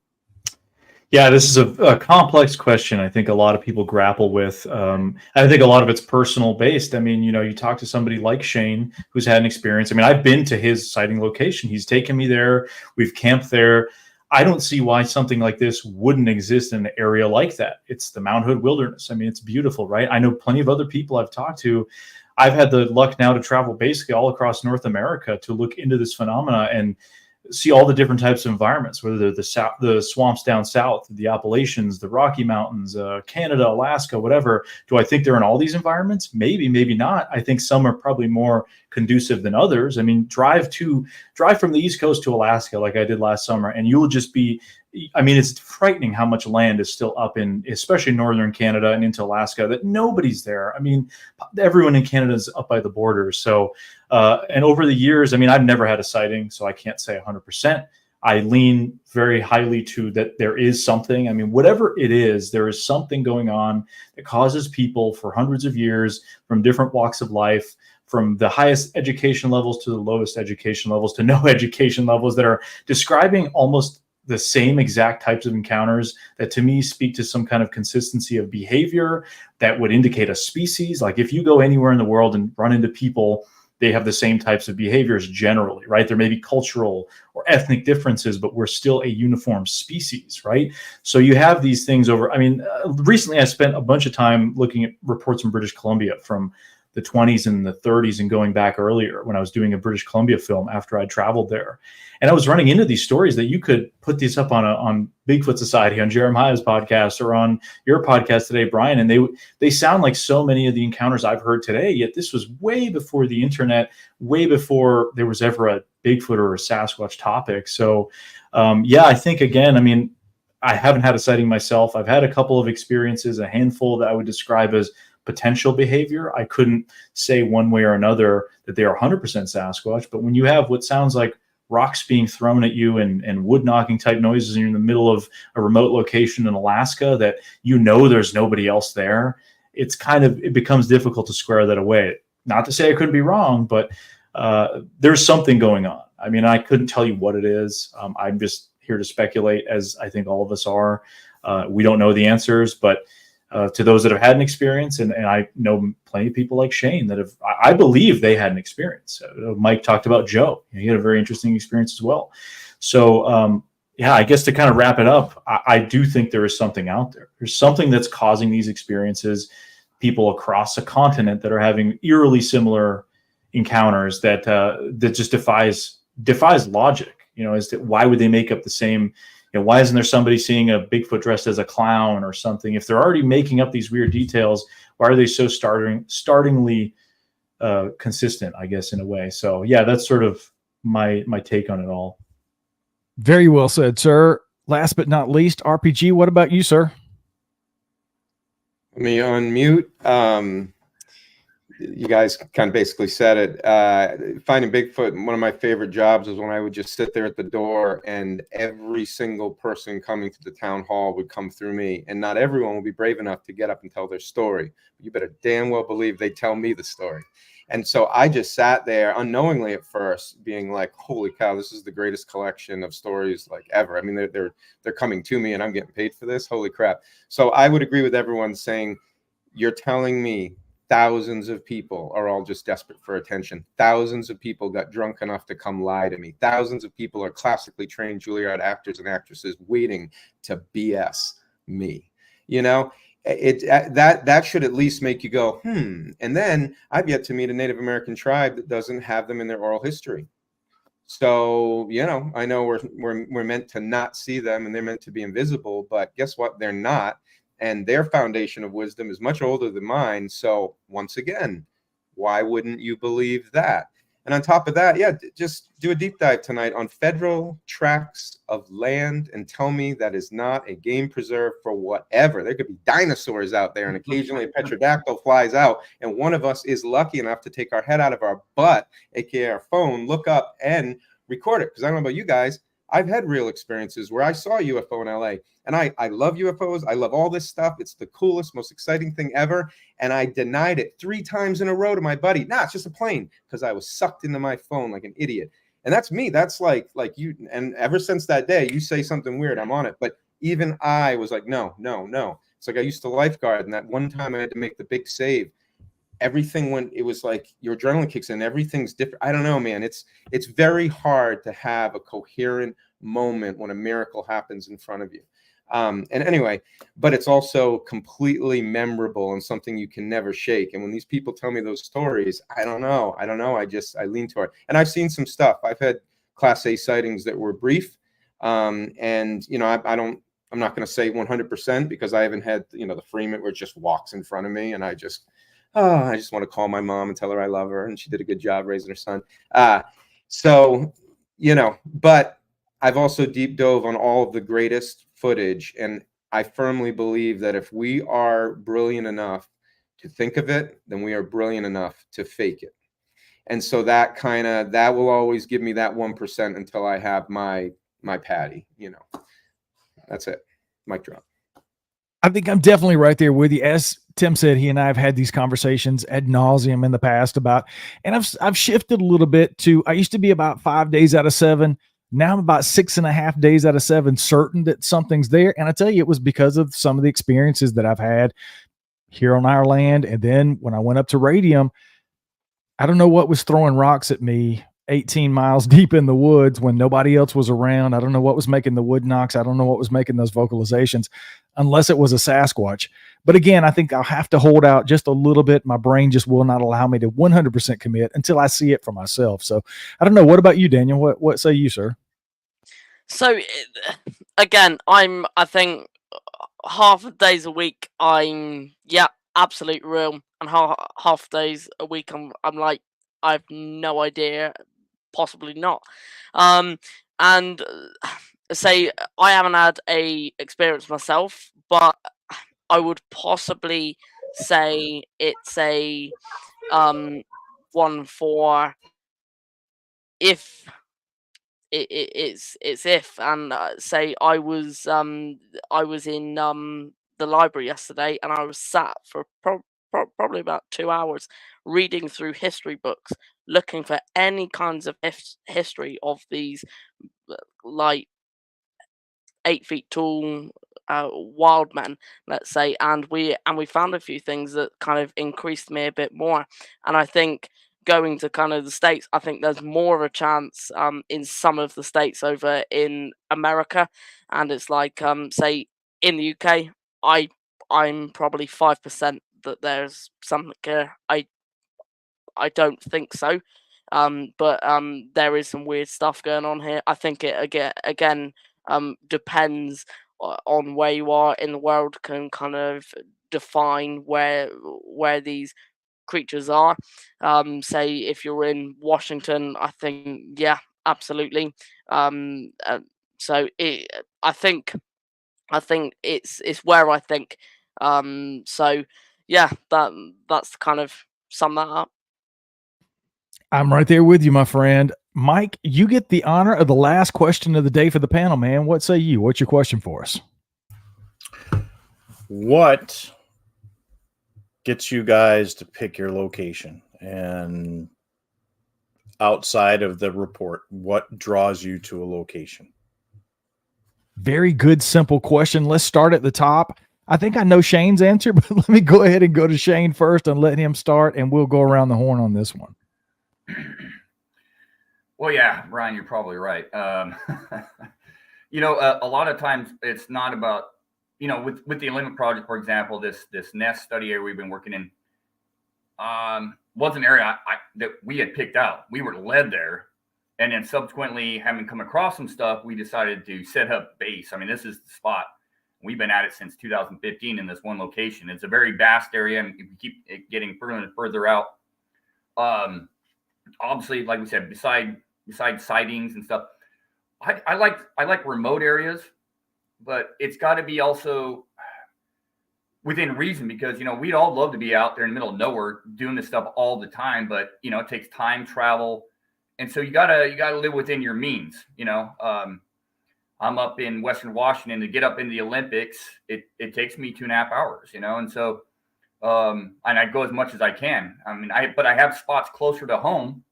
Yeah, this is a complex question. I think a lot of people grapple with. I think a lot of it's personal based. I mean, you talk to somebody like Shane who's had an experience. I mean, I've been to his sighting location. He's taken me there. We've camped there. I don't see why something like this wouldn't exist in an area like that. It's the Mount Hood Wilderness. I mean, it's beautiful, right? I know plenty of other people I've talked to. I've had the luck now to travel basically all across North America to look into this phenomena and see all the different types of environments, whether they're the swamps down south, the Appalachians, the Rocky Mountains, Canada, Alaska, whatever. Do I think they're in all these environments? Maybe, maybe not. I think some are probably more conducive than others. I mean, drive from the East Coast to Alaska like I did last summer, and you'll just be, I mean, it's frightening how much land is still up in, especially northern Canada and into Alaska, that nobody's there. I mean, everyone in Canada is up by the border. So, and over the years, I mean, I've never had a sighting, so I can't say 100%. I lean very highly to that there is something. I mean, whatever it is, there is something going on that causes people for hundreds of years from different walks of life, from the highest education levels to the lowest education levels to no education levels, that are describing almost the same exact types of encounters that to me speak to some kind of consistency of behavior that would indicate a species. Like if you go anywhere in the world and run into people, they have the same types of behaviors generally, right? There may be cultural or ethnic differences, but we're still a uniform species, right? So you have these things over, I mean, recently I spent a bunch of time looking at reports from British Columbia from the 20s and the 30s and going back earlier when I was doing a British Columbia film after I traveled there. And I was running into these stories that you could put these up on Bigfoot Society, on Jeremiah's podcast, or on your podcast today, Brian. And they sound like so many of the encounters I've heard today, yet this was way before the internet, way before there was ever a Bigfoot or a Sasquatch topic. So yeah, I think, again, I mean, I haven't had a sighting myself. I've had a couple of experiences, a handful that I would describe as potential behavior. I couldn't say one way or another that they are 100% Sasquatch, but when you have what sounds like rocks being thrown at you and wood knocking type noises, and you're in the middle of a remote location in Alaska that you know there's nobody else there, it becomes difficult to square that away. Not to say I couldn't be wrong, but there's something going on. I mean, I couldn't tell you what it is. I'm just here to speculate, as I think all of us are. We don't know the answers, but to those that have had an experience, and I know plenty of people like Shane that have, I believe they had an experience. Mike talked about Joe. He had a very interesting experience as well. So yeah, I guess to kind of wrap it up, I do think there is something out there. There's something that's causing these experiences, people across a continent that are having eerily similar encounters that just defies logic, as to why would they make up the same. Why isn't there somebody seeing a Bigfoot dressed as a clown or something? If they're already making up these weird details, why are they so startlingly consistent, I guess, in a way? So yeah, that's sort of my take on it all. Very well said, sir. Last but not least, RPG, what about you, sir? Let me unmute. You guys kind of basically said it. Finding Bigfoot, one of my favorite jobs was when I would just sit there at the door and every single person coming to the town hall would come through me, and not everyone would be brave enough to get up and tell their story. You better damn well believe they tell me the story. And so I just sat there unknowingly at first being like, holy cow, this is the greatest collection of stories like ever. I mean, they're coming to me and I'm getting paid for this. Holy crap. So I would agree with everyone saying, you're telling me thousands of people are all just desperate for attention. Thousands of people got drunk enough to come lie to me. Thousands of people are classically trained Juilliard actors and actresses waiting to BS me. That should at least make you go, And then I've yet to meet a Native American tribe that doesn't have them in their oral history. So, I know we're meant to not see them and they're meant to be invisible, but guess what? They're not. And their foundation of wisdom is much older than mine. So once again, why wouldn't you believe that? And on top of that, yeah, just do a deep dive tonight on federal tracts of land and tell me that is not a game preserve for whatever. There could be dinosaurs out there and occasionally a petrodactyl flies out and one of us is lucky enough to take our head out of our butt, aka our phone, look up and record it. Because I don't know about you guys, I've had real experiences where I saw a UFO in LA, and I love UFOs. I love all this stuff. It's the coolest, most exciting thing ever. And I denied it 3 times in a row to my buddy. Nah, it's just a plane, because I was sucked into my phone like an idiot. And that's me. That's like you. And ever since that day, you say something weird, I'm on it. But even I was like, no. It's like I used to lifeguard, and that one time I had to make the big save. Everything went, it was like your adrenaline kicks in, everything's different. I don't know, man. It's very hard to have a coherent moment when a miracle happens in front of you. And anyway, but it's also completely memorable and something you can never shake. And when these people tell me those stories, I don't know. I lean toward it. And I've seen some stuff. I've had Class A sightings that were brief. And, you know, I'm not going to say 100% because I haven't had, you know, the Freeman where it just walks in front of me and I just want to call my mom and tell her I love her and she did a good job raising her son. So, you know, but I've also deep dove on all of the greatest footage. And I firmly believe that if we are brilliant enough to think of it, then we are brilliant enough to fake it. And so that will always give me that 1% until I have my patty, you know. That's it. Mic drop. I think I'm definitely right there with you. As Tim said, he and I have had these conversations ad nauseum in the past about, and I've shifted a little bit to, I used to be about 5 days out of 7. Now I'm about 6.5 days out of 7 certain that something's there. And I tell you, it was because of some of the experiences that I've had here on our land. And then when I went up to Radium, I don't know what was throwing rocks at me 18 miles deep in the woods when nobody else was around. I don't know what was making the wood knocks. I don't know what was making those vocalizations, unless it was a Sasquatch. But again, I think I'll have to hold out just a little bit. My brain just will not allow me to 100% commit until I see it for myself. So I don't know. What about you, Daniel? What say you, sir? So again, I think half of days a week I'm absolute real, and half days a week I'm like, I have no idea, possibly not. And say I haven't had a experience myself, but I would possibly say it's a one for if it's if, and say I was in the library yesterday and I was sat for probably about 2 hours reading through history books looking for any kinds of history of these like 8 feet tall wild men, let's say, and we found a few things that kind of increased me a bit more. And I think going to kind of the States, I think there's more of a chance in some of the states over in America, and it's like say in the UK, I'm probably 5% that there's something here. I don't think so. But there is some weird stuff going on here. I think it again depends on where you are in the world, can kind of define where these creatures are. Say if you're in Washington, I think absolutely. So I think it's where I think. So yeah, that's kind of sum that up. I'm right there with you, my friend. Mike, you get the honor of the last question of the day for the panel, man. What say you? What's your question for us? What gets you guys to pick your location? And outside of the report, what draws you to a location? Very good, simple question. Let's start at the top. I think I know Shane's answer, but let me go ahead and go to Shane first and let him start, and we'll go around the horn on this one. Well, yeah, Brian, you're probably right. You know, a lot of times it's not about, you know, with the Olympic project, for example, this nest study area we've been working in was an area that we had picked out. We were led there, and then subsequently, having come across some stuff, we decided to set up base. I mean, this is the spot. We've been at it since 2015 in this one location. It's a very vast area, and we keep getting further and further out. Obviously, like we said, besides sightings and stuff, I like remote areas, but it's got to be also within reason, because, you know, we'd all love to be out there in the middle of nowhere doing this stuff all the time, but, you know, it takes time, travel, and so you gotta live within your means. You know, I'm up in Western Washington. To get up in the Olympics, it takes me 2.5 hours. You know, and so and I go as much as I can. I mean, but I have spots closer to home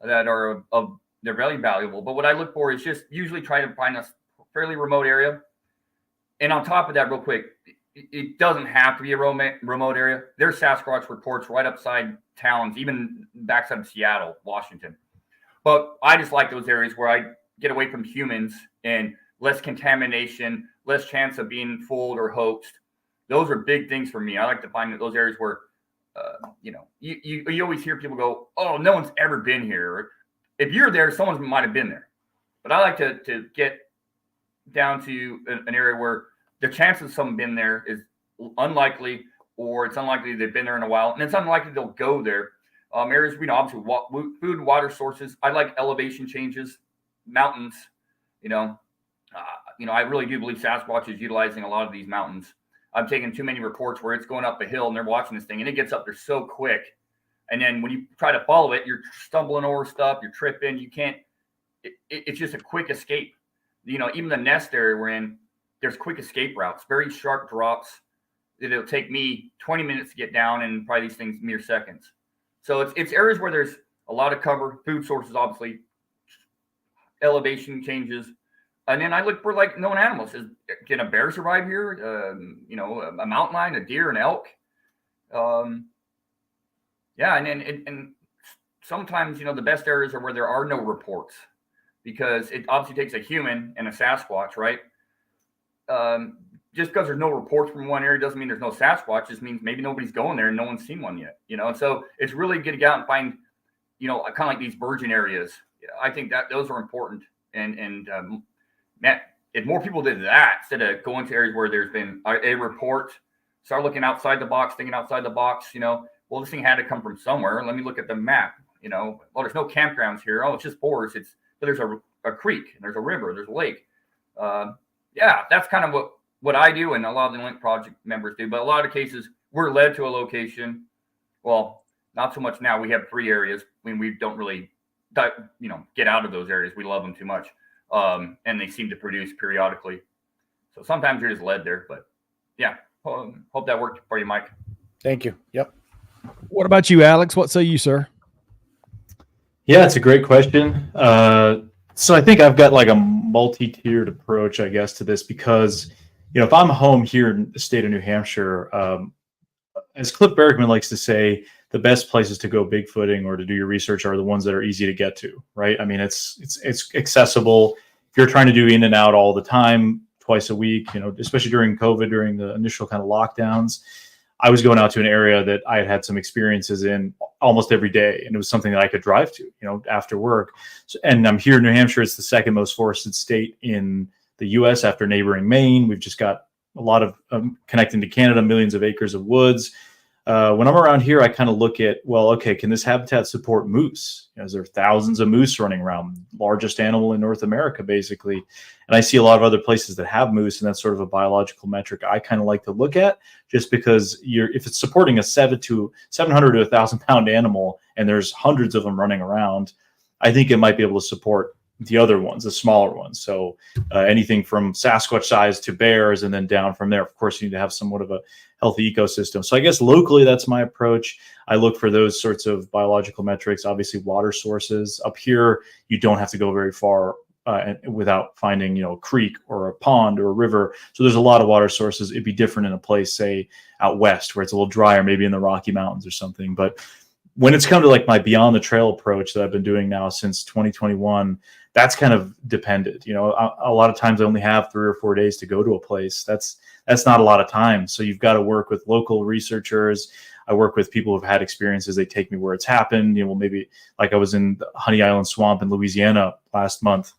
that are they're very valuable. But what I look for is just usually try to find a fairly remote area. And on top of that, real quick, it doesn't have to be a remote area. There's Sasquatch reports right upside towns, even backside of Seattle, Washington. But I just like those areas where I get away from humans and less contamination, less chance of being fooled or hoaxed. Those are big things for me. I like to find those areas where, you always hear people go, oh, no one's ever been here. Or, if you're there, someone might have been there. But I like to get down to an area where the chances of someone been there is unlikely, or it's unlikely they've been there in a while, and it's unlikely they'll go there. Areas, obviously food and water sources. I like elevation changes, mountains. I really do believe Sasquatch is utilizing a lot of these mountains. I've taken too many reports where it's going up a hill and they're watching this thing and it gets up there so quick. And then when you try to follow it, you're stumbling over stuff, you're tripping, you can't, it's just a quick escape. Even the nest area we're in, there's quick escape routes, very sharp drops. It'll take me 20 minutes to get down and probably these things mere seconds. So it's areas where there's a lot of cover, food sources, obviously, elevation changes. And then I look for like known animals. Can a bear survive here? A mountain lion, a deer, an elk. And sometimes, the best areas are where there are no reports, because it obviously takes a human and a Sasquatch, right? Just because there's no reports from one area doesn't mean there's no Sasquatch. Just means maybe nobody's going there and no one's seen one yet, And so it's really getting out and find, kind of like these virgin areas. I think that those are important. And man, if more people did that instead of going to areas where there's been a report, start looking outside the box, thinking outside the box, well, this thing had to come from somewhere. Let me look at the map, well, there's no campgrounds here. Oh, it's just forest. But there's a creek, and there's a river, there's a lake. That's kind of what I do, and a lot of the Link Project members do. But a lot of cases, we're led to a location. Well, not so much now. We have 3 areas. We don't really, get out of those areas. We love them too much. And they seem to produce periodically. So sometimes you're just led there, but hope that worked for you, Mike. Thank you. Yep. What about you, Alex? What say you, sir? Yeah, it's a great question. So I think I've got like a multi-tiered approach, I guess, to this, because, if I'm home here in the state of New Hampshire, as Cliff Bergman likes to say, the best places to go Bigfooting or to do your research are the ones that are easy to get to, right? I mean, it's accessible. If you're trying to do in and out all the time, twice a week, especially during COVID, during the initial kind of lockdowns, I was going out to an area that I had some experiences in almost every day. And it was something that I could drive to, after work. And I'm here in New Hampshire. It's the second most forested state in the US after neighboring Maine. We've just got a lot of connecting to Canada, millions of acres of woods. When I'm around here, I kind of look at, well, okay, can this habitat support moose? Is there thousands of moose running around, largest animal in North America, basically. And I see a lot of other places that have moose, and that's sort of a biological metric I kind of like to look at, just because if it's supporting a 700 to 1,000 pound animal, and there's hundreds of them running around, I think it might be able to support the other ones, the smaller ones. So anything from Sasquatch size to bears, and then down from there. Of course, you need to have somewhat of a healthy ecosystem. So I guess locally, that's my approach. I look for those sorts of biological metrics. Obviously, water sources. Up here, you don't have to go very far without finding, a creek or a pond or a river. So there's a lot of water sources. It'd be different in a place, say, out west, where it's a little drier, maybe in the Rocky Mountains or something. But when it's come to like my Beyond the Trail approach that I've been doing now since 2021, that's kind of dependent. A lot of times I only have 3 or 4 days to go to a place. That's not a lot of time. So you've got to work with local researchers. I work with people who've had experiences. They take me where it's happened. Maybe like I was in the Honey Island Swamp in Louisiana last month.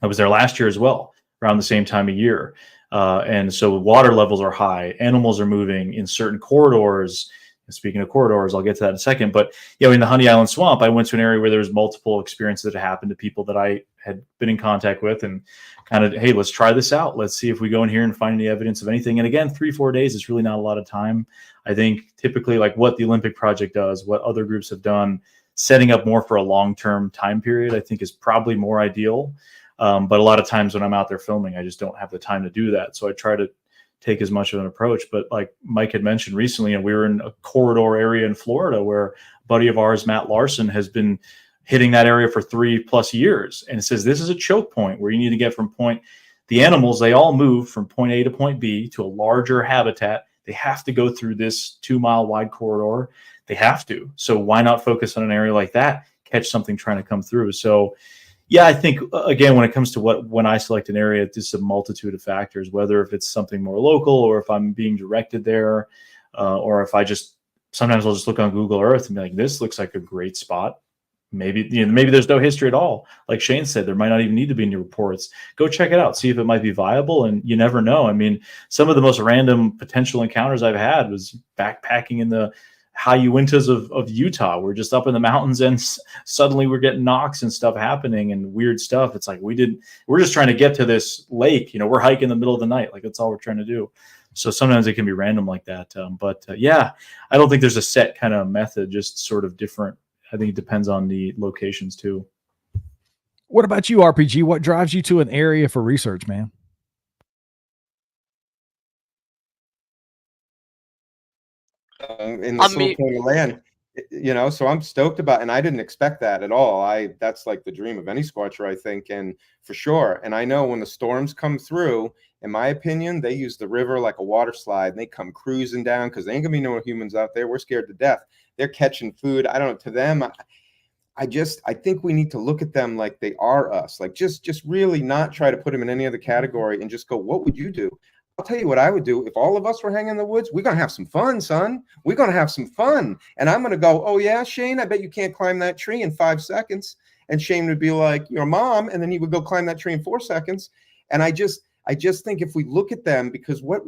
I was there last year as well, around the same time of year. And so water levels are high. Animals are moving in certain corridors. Speaking of corridors, I'll get to that in a second. But in the Honey Island Swamp, I went to an area where there was multiple experiences that had happened to people that I had been in contact with, and kind of, hey, let's try this out. Let's see if we go in here and find any evidence of anything. And again, 3-4 days is really not a lot of time. I think typically, like what the Olympic Project does, what other groups have done, setting up more for a long-term time period, I think is probably more ideal. But a lot of times when I'm out there filming, I just don't have the time to do that. So I try to take as much of an approach. But like Mike had mentioned recently, and we were in a corridor area in Florida where a buddy of ours, Matt Larson, has been hitting that area for 3+ years. And it says this is a choke point where you need to get from the animals, they all move from point A to point B to a larger habitat. They have to go through this 2-mile wide corridor. They have to. So why not focus on an area like that, catch something trying to come through? So yeah, I think again, when it comes to when I select an area, it's a multitude of factors, whether if it's something more local or if I'm being directed there, or if sometimes I'll just look on Google Earth and be like, this looks like a great spot. Maybe, maybe there's no history at all. Like Shane said, there might not even need to be any reports. Go check it out, see if it might be viable. And you never know. I mean, some of the most random potential encounters I've had was backpacking in the high Uintas of Utah. We're just up in the mountains and suddenly we're getting knocks and stuff happening and weird stuff. It's like, we're just trying to get to this lake. We're hiking in the middle of the night. Like, that's all we're trying to do. So sometimes it can be random like that. But yeah, I don't think there's a set kind of method, just sort of different. I think it depends on the locations too. What about you, RPG? What drives you to an area for research, man? In the little point of land, so I'm stoked about, and I didn't expect that at all. That's like the dream of any squatcher, I think, and for sure. And I know when the storms come through, in my opinion, they use the river like a water slide, and they come cruising down because there ain't gonna be no humans out there. We're scared to death. They're catching food. I don't know. To them, I think we need to look at them like they are us. Like just really not try to put them in any other category and just go, what would you do? I'll tell you what I would do. If all of us were hanging in the woods, we're going to have some fun, son. We're going to have some fun. And I'm going to go, oh yeah, Shane, I bet you can't climb that tree in 5 seconds. And Shane would be like, your mom. And then he would go climb that tree in 4 seconds. And I just think if we look at them, because what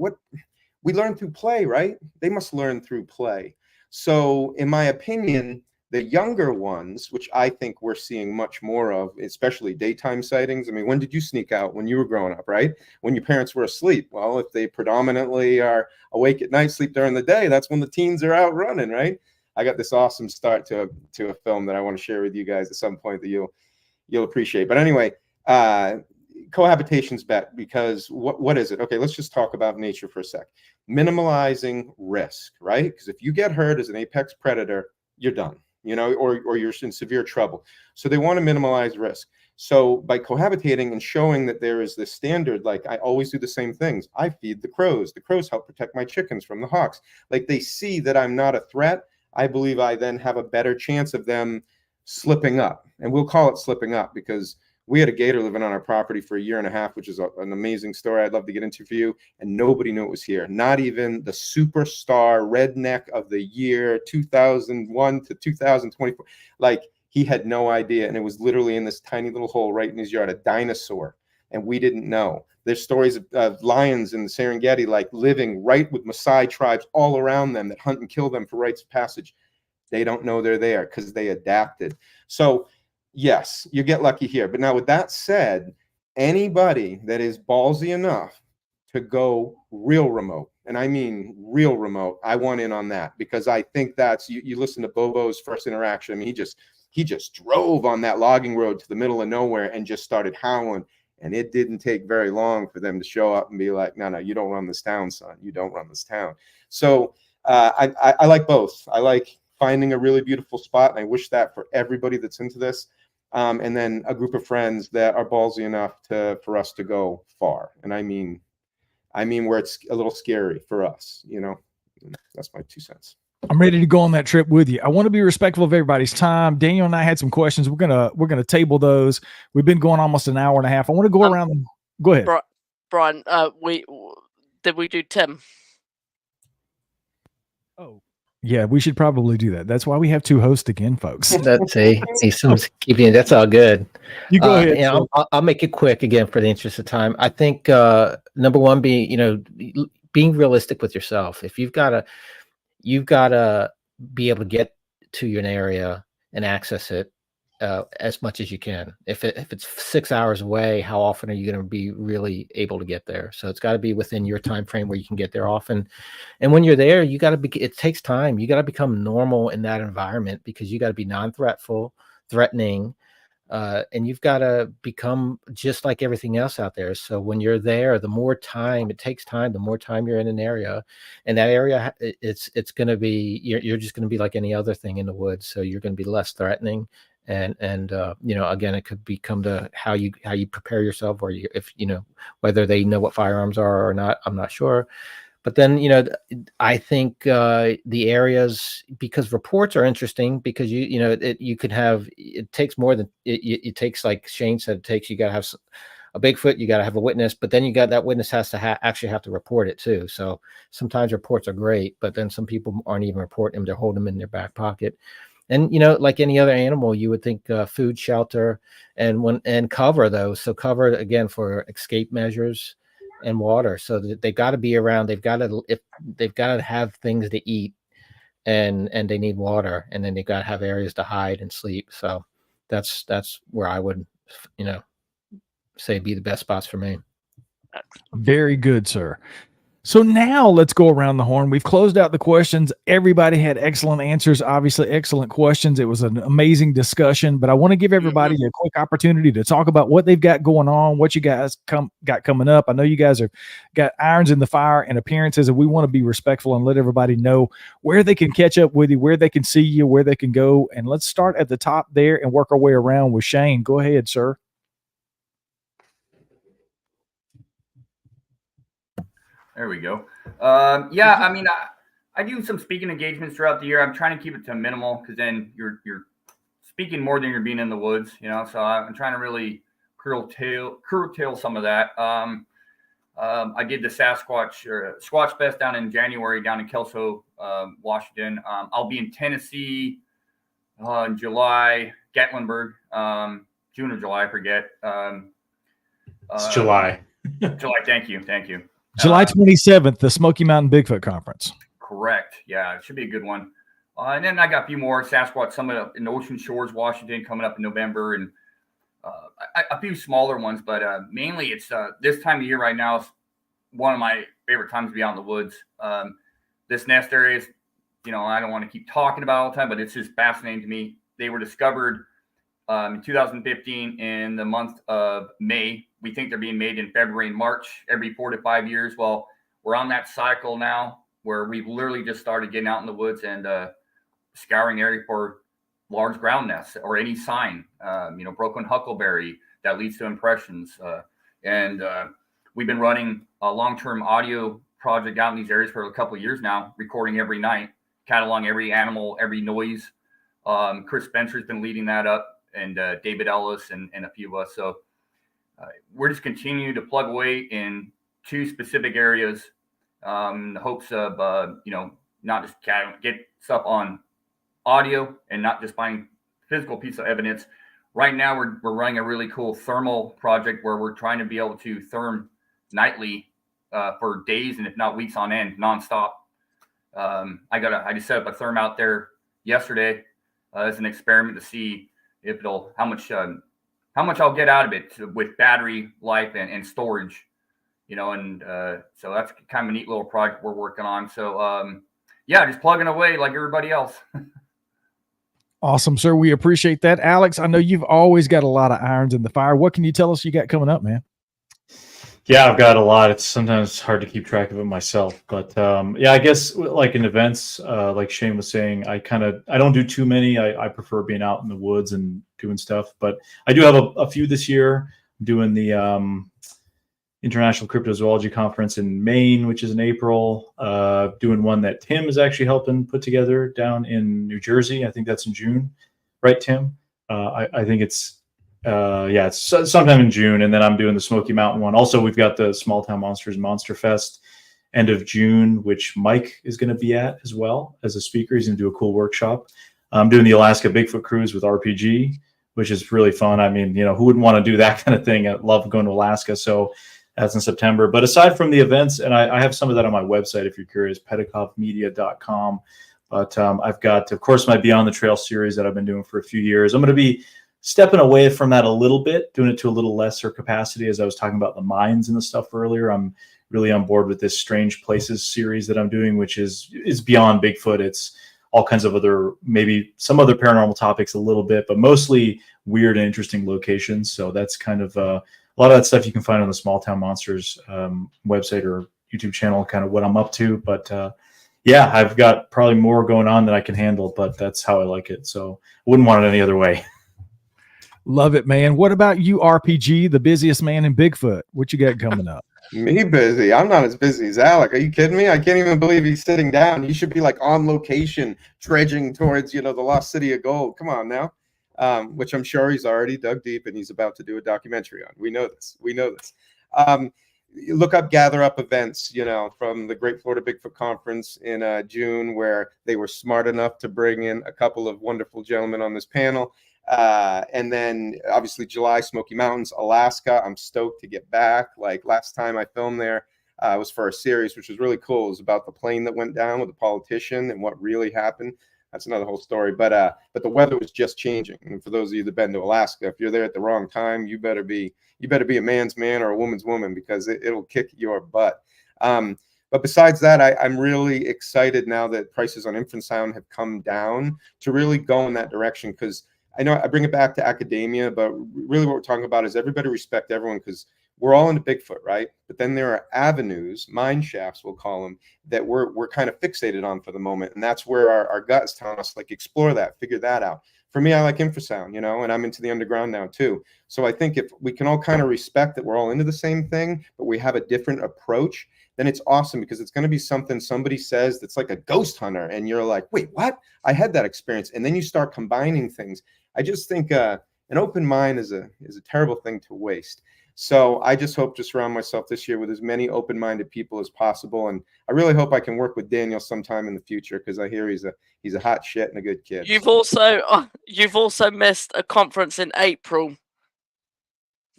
we learn through play, right? They must learn through play. So in my opinion, the younger ones, which I think we're seeing much more of, especially daytime sightings. I mean, when did you sneak out when you were growing up, right? When your parents were asleep. Well, if they predominantly are awake at night, sleep during the day, that's when the teens are out running, right? I got this awesome start to a film that I want to share with you guys at some point that you'll appreciate. But anyway, cohabitation's bet, because what is it? Okay, let's just talk about nature for a sec. Minimalizing risk, right? Because if you get hurt as an apex predator, you're done, or you're in severe trouble. So they want to minimize risk. So by cohabitating and showing that there is this standard, like I always do the same things. I feed the crows. The crows help protect my chickens from the hawks. Like they see that I'm not a threat. I believe I then have a better chance of them slipping up. And we'll call it slipping up because we had a gator living on our property for 1.5 years, which is an amazing story I'd love to get into for you. And nobody knew it was here. Not even the superstar redneck of the year 2001 to 2024. Like he had no idea. And it was literally in this tiny little hole right in his yard, a dinosaur. And we didn't know. There's stories of lions in the Serengeti, like living right with Maasai tribes all around them that hunt and kill them for rites of passage. They don't know they're there because they adapted. So yes, you get lucky here. But now with that said, anybody that is ballsy enough to go real remote, and I mean real remote, I want in on that because I think that's, you listen to Bobo's first interaction. I mean, he just drove on that logging road to the middle of nowhere and just started howling. And it didn't take very long for them to show up and be like, no, you don't run this town, son. You don't run this town. So I like both. I like finding a really beautiful spot. And I wish that for everybody that's into this. And then a group of friends that are ballsy enough for us to go far. And I mean where it's a little scary for us, that's my 2 cents. I'm ready to go on that trip with you. I want to be respectful of everybody's time. Daniel and I had some questions. We're gonna table those. We've been going almost an hour and a half. I want to go around. Go ahead, Brian. Did we do Tim? Oh, yeah. We should probably do that. That's why we have 2 hosts again, folks. That's keeping that's all good. You go ahead. Yeah, I'll make it quick again for the interest of time. I think number one, being realistic with yourself. If you've got to be able to get to an area and access it as much as you can. If it's 6 hours away, how often are you going to be really able to get there? So it's got to be within your time frame where you can get there often. And when you're there, it takes time. You got to become normal in that environment because you got to be threatening, and you've got to become just like everything else out there. So when you're there, the more time it takes time, the more time you're in an area, and that area, it's going to be, you're just going to be like any other thing in the woods. So you're going to be less threatening. And again, it could become to how you prepare yourself, or whether they know what firearms are or not, I'm not sure. But then, I think the areas, because reports are interesting, because you could have, it takes more than it takes, like Shane said, you got to have a Bigfoot, you got to have a witness, but then you got that witness has to actually have to report it too. So sometimes reports are great, but then some people aren't even reporting them; they're holding them in their back pocket. And like any other animal, you would think food, shelter, and cover those. So cover again for escape measures and water. So they've got to be around. They've got to have things to eat, and they need water, and then they've got to have areas to hide and sleep. So that's where I would say be the best spots for me. Very good, sir. So now let's go around the horn. We've closed out the questions. Everybody had excellent answers, obviously excellent questions. It was an amazing discussion, but I want to give everybody a quick opportunity to talk about what they've got going on, what you guys got coming up. I know you guys have got irons in the fire and appearances, and we want to be respectful and let everybody know where they can catch up with you, where they can see you, where they can go. And let's start at the top there and work our way around with Shane. Go ahead, sir. There we go. Yeah, I mean, I do some speaking engagements throughout the year. I'm trying to keep it to minimal because then you're speaking more than you're being in the woods, So I'm trying to really curtail some of that. I did the Squatch Fest down in January down in Kelso, Washington. I'll be in Tennessee in July, Gatlinburg, June or July, I forget. It's July. July. Thank you. July 27th, the Smoky Mountain Bigfoot Conference. Correct. Yeah, it should be a good one. And then I got a few more Sasquatch Summit up in Ocean Shores, Washington, coming up in November, and a few smaller ones. But mainly, it's this time of year right now is one of my favorite times to be out in the woods. This nest area is, I don't want to keep talking about it all the time, but it's just fascinating to me. They were discovered in 2015 in the month of May. We think they're being made in February and March every 4 to 5 years. Well, we're on that cycle now where we've literally just started getting out in the woods and scouring area for large ground nests or any sign, broken huckleberry that leads to impressions. And we've been running a long-term audio project out in these areas for a couple of years now, recording every night, cataloging every animal, every noise. Chris Spencer's been leading that up, and David Ellis and a few of us. So we're just continuing to plug away in 2 specific areas in the hopes of, not just get stuff on audio and not just finding physical piece of evidence. Right now, we're running a really cool thermal project where we're trying to be able to therm nightly for days and if not weeks on end, nonstop. I just set up a therm out there yesterday as an experiment to see if how much I'll get out of it with battery life and storage, so that's kind of a neat little project we're working on. So, just plugging away like everybody else. Awesome, sir. We appreciate that. Alex, I know you've always got a lot of irons in the fire. What can you tell us you got coming up, man? Yeah, I've got a lot. It's sometimes hard to keep track of it myself, but I guess like in events, like Shane was saying, I don't do too many. I prefer being out in the woods and doing stuff, but I do have a few this year. I'm doing the International Cryptozoology Conference in Maine, which is in April. Doing one that Tim is actually helping put together down in New Jersey. I think that's in June, right, Tim? I think it's sometime in June, and then I'm doing the Smoky Mountain one. Also, we've got the Small Town Monsters Monster Fest end of June, which Mike is going to be at as well as a speaker. He's going to do a cool workshop. I'm doing the Alaska Bigfoot Cruise with RPG, which is really fun. I mean, who wouldn't want to do that kind of thing? I love going to Alaska. So that's in September. But aside from the events, and I have some of that on my website if you're curious, petakovmedia.com. But I've got, of course, my Beyond the Trail series that I've been doing for a few years. I'm going to be stepping away from that a little bit, doing it to a little lesser capacity. As I was talking about the mines and the stuff earlier, I'm really on board with this Strange Places series that I'm doing, which is beyond Bigfoot. It's all kinds of maybe some other paranormal topics a little bit, but mostly weird and interesting locations. So that's kind of a lot of that stuff you can find on the Small Town Monsters website or YouTube channel, kind of what I'm up to. But I've got probably more going on than I can handle, but that's how I like it. So I wouldn't want it any other way. Love it, man. What about you, RPG, the busiest man in Bigfoot? What you got coming up? Me busy? I'm not as busy as Alec. Are you kidding me? I can't even believe he's sitting down. You should be like on location, dredging towards, the lost city of gold. Come on now. Which I'm sure he's already dug deep and he's about to do a documentary on. We know this. Look up Gather Up events, from the Great Florida Bigfoot Conference in June, where they were smart enough to bring in a couple of wonderful gentlemen on this panel. And then obviously July, Smoky Mountains, Alaska. I'm stoked to get back. Like last time I filmed there was for a series, which was really cool. It was about the plane that went down with the politician and what really happened. That's another whole story. But the weather was just changing. And for those of you that have been to Alaska, if you're there at the wrong time, you better be a man's man or a woman's woman, because it'll kick your butt. But besides that, I'm really excited now that prices on infrasound have come down to really go in that direction, because I know I bring it back to academia, but really what we're talking about is everybody respect everyone, because we're all into Bigfoot, right? But then there are avenues, mine shafts, we'll call them, that we're kind of fixated on for the moment. And that's where our gut is telling us, like, explore that, figure that out. For me, I like infrasound, and I'm into the underground now too. So I think if we can all kind of respect that we're all into the same thing, but we have a different approach, then it's awesome, because it's going to be something somebody says that's like a ghost hunter. And you're like, wait, what? I had that experience. And then you start combining things. I just think an open mind is a terrible thing to waste. So I just hope to surround myself this year with as many open-minded people as possible. And I really hope I can work with Daniel sometime in the future, because I hear he's a hot shit and a good kid. You've also missed a conference in April.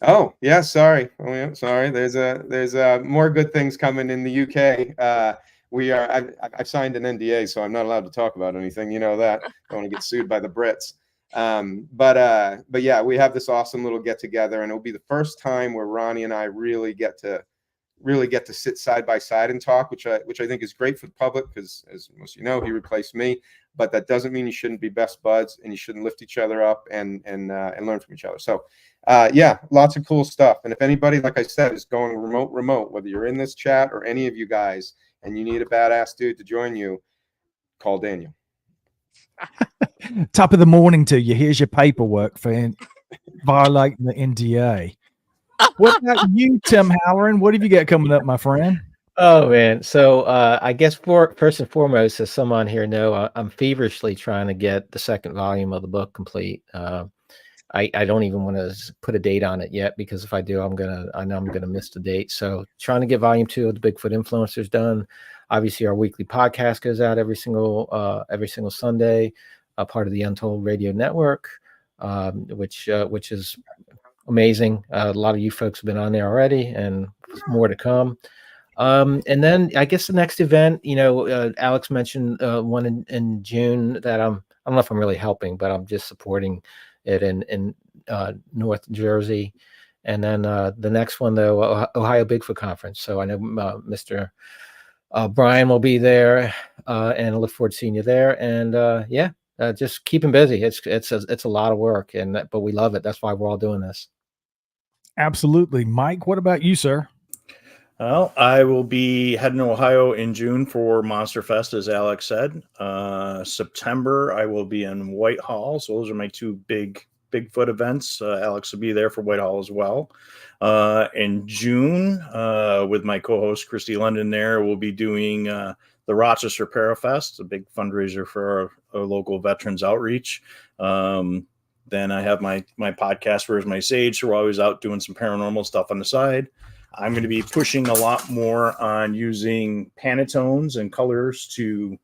Oh yeah, sorry. Oh yeah, sorry. There's more good things coming in the UK. I've signed an NDA, so I'm not allowed to talk about anything. You know that. I don't want to get sued by the Brits. But yeah, we have this awesome little get together, and it'll be the first time where Ronnie and I really get to sit side by side and talk, which I think is great for the public, because as most of you know, he replaced me. But that doesn't mean you shouldn't be best buds, and you shouldn't lift each other up and learn from each other. So yeah, lots of cool stuff. And if anybody, like I said, is going remote, whether you're in this chat or any of you guys, and you need a badass dude to join you, call Daniel. Top of the morning to you. Here's your paperwork for violating the NDA. What about you, Tim Halloran? What have you got coming up, my friend? Oh man, so I guess first and foremost, as some on here know, I'm feverishly trying to get the second volume of the book complete. I don't even want to put a date on it yet, because if I do, I know I'm gonna miss the date. So trying to get volume 2 of the Bigfoot Influencers done. Obviously, our weekly podcast goes out every single Sunday, part of the Untold Radio Network, which is amazing. A lot of you folks have been on there already, and more to come. And then I guess the next event, Alex mentioned one in June that I don't know if I'm really helping, but I'm just supporting it in North Jersey. And then the next one, though, Ohio Bigfoot Conference. So I know Mr. Brian will be there, and I look forward to seeing you there. And just keeping busy. It's a lot of work, but we love it. That's why we're all doing this. Absolutely. Mike, what about you, sir? Well, I will be heading to Ohio in June for Monster Fest, as Alex said. September, I will be in Whitehall. So those are my two big Bigfoot events. Alex will be there for Whitehall as well. In June, with my co-host Christy London there, we'll be doing the Rochester Parafest, a big fundraiser for our local veterans outreach. Then I have my podcast, Where's My Sage? So we're always out doing some paranormal stuff on the side. I'm going to be pushing a lot more on using Pantones and colors to,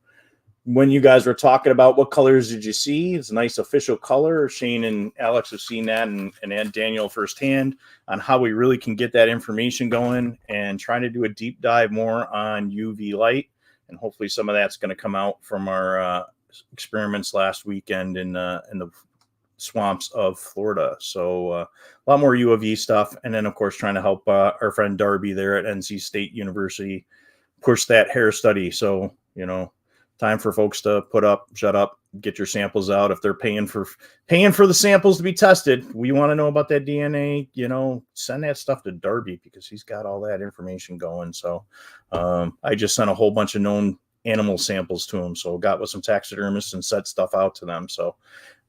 when you guys were talking about what colors did you see? It's a nice official color. Shane and Alex have seen that, and Daniel firsthand on how we really can get that information going, and trying to do a deep dive more on UV light. And hopefully some of that's going to come out from our experiments last weekend in the swamps of Florida. So a lot more UAV stuff. And then, of course, trying to help our friend Darby there at NC State University push that hair study. So, time for folks to put up, shut up, get your samples out. If they're paying for the samples to be tested, we want to know about that DNA, send that stuff to Darby, because he's got all that information going. So I just sent a whole bunch of known animal samples to him. So got with some taxidermists and set stuff out to them. So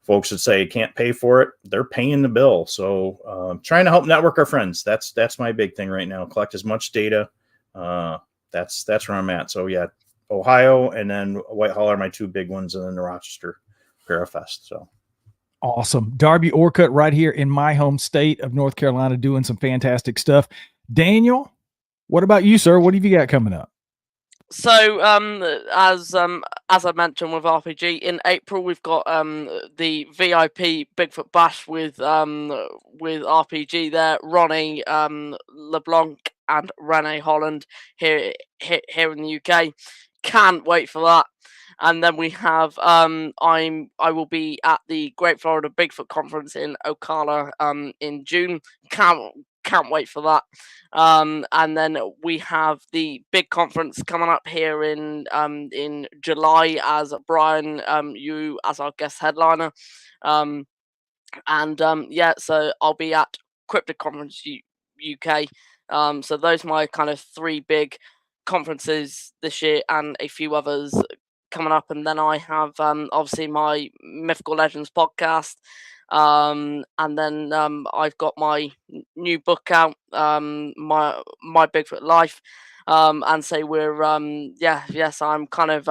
folks that say can't pay for it, they're paying the bill. So trying to help network our friends. That's my big thing right now. Collect as much data. That's where I'm at. So yeah, Ohio and then Whitehall are my two big ones, and then the Rochester Parafest. So awesome. Darby Orcutt right here in my home state of North Carolina doing some fantastic stuff. Daniel, what about you, sir? What have you got coming up? So, as I mentioned with RPG, in April we've got the VIP Bigfoot Bash with RPG there, Ronnie, LeBlanc, and Renee Holland here in the UK. Can't wait for that. And then we have I will be at the Great Florida Bigfoot Conference in Ocala in June. Can't wait for that. And then we have the big conference coming up here in July as Brian, you as our guest headliner. Yeah, so I'll be at Cryptid Conference UK. So those are my kind of three big conferences this year, and a few others coming up. And then I have obviously my Mythical Legends podcast. And then I've got my new book out, my Bigfoot Life, and so we're yes, I'm kind of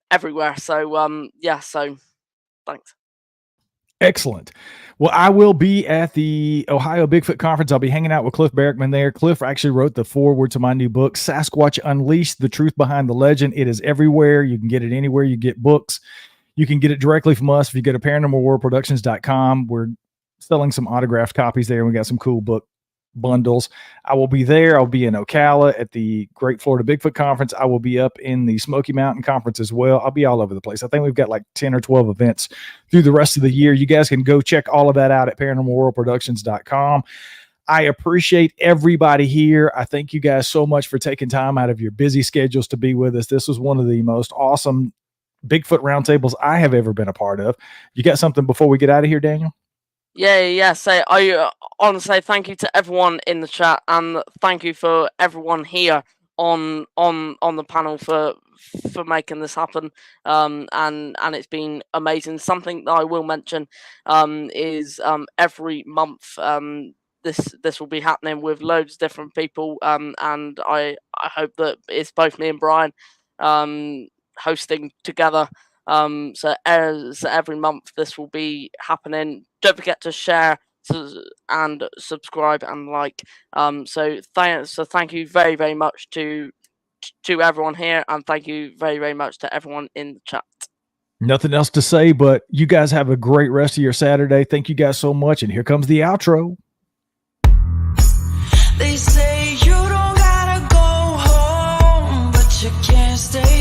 everywhere. So yeah, so thanks. Excellent. Well, I will be at the Ohio Bigfoot Conference. I'll be hanging out with Cliff Barrickman there. Cliff actually wrote the foreword to my new book, Sasquatch Unleashed: The Truth Behind the Legend. It is everywhere. You can get it anywhere you get books. You can get it directly from us if you go to paranormalworldproductions.com. We're selling some autographed copies there, and we got some cool book bundles. I will be there. I'll be in Ocala at the Great Florida Bigfoot Conference. I will be up in the Smoky Mountain Conference as well. I'll be all over the place. I think we've got like 10 or 12 events through the rest of the year. You guys can go check all of that out at paranormalworldproductions.com. I appreciate everybody here. I thank you guys so much for taking time out of your busy schedules to be with us. This was one of the most awesome Bigfoot roundtables I have ever been a part of. You got something before we get out of here, Daniel? Yeah. So I want to say thank you to everyone in the chat, and thank you for everyone here on the panel for making this happen. And it's been amazing. Something that I will mention is every month this will be happening with loads of different people. And I hope that it's both me and Brian hosting together. So every month this will be happening. Don't forget to share and subscribe and like. So thank you very, very much to everyone here, and thank you very, very much to everyone in the chat. Nothing else to say, but you guys have a great rest of your Saturday. Thank you guys so much, and here comes the outro. They say you don't gotta go home, but you can't stay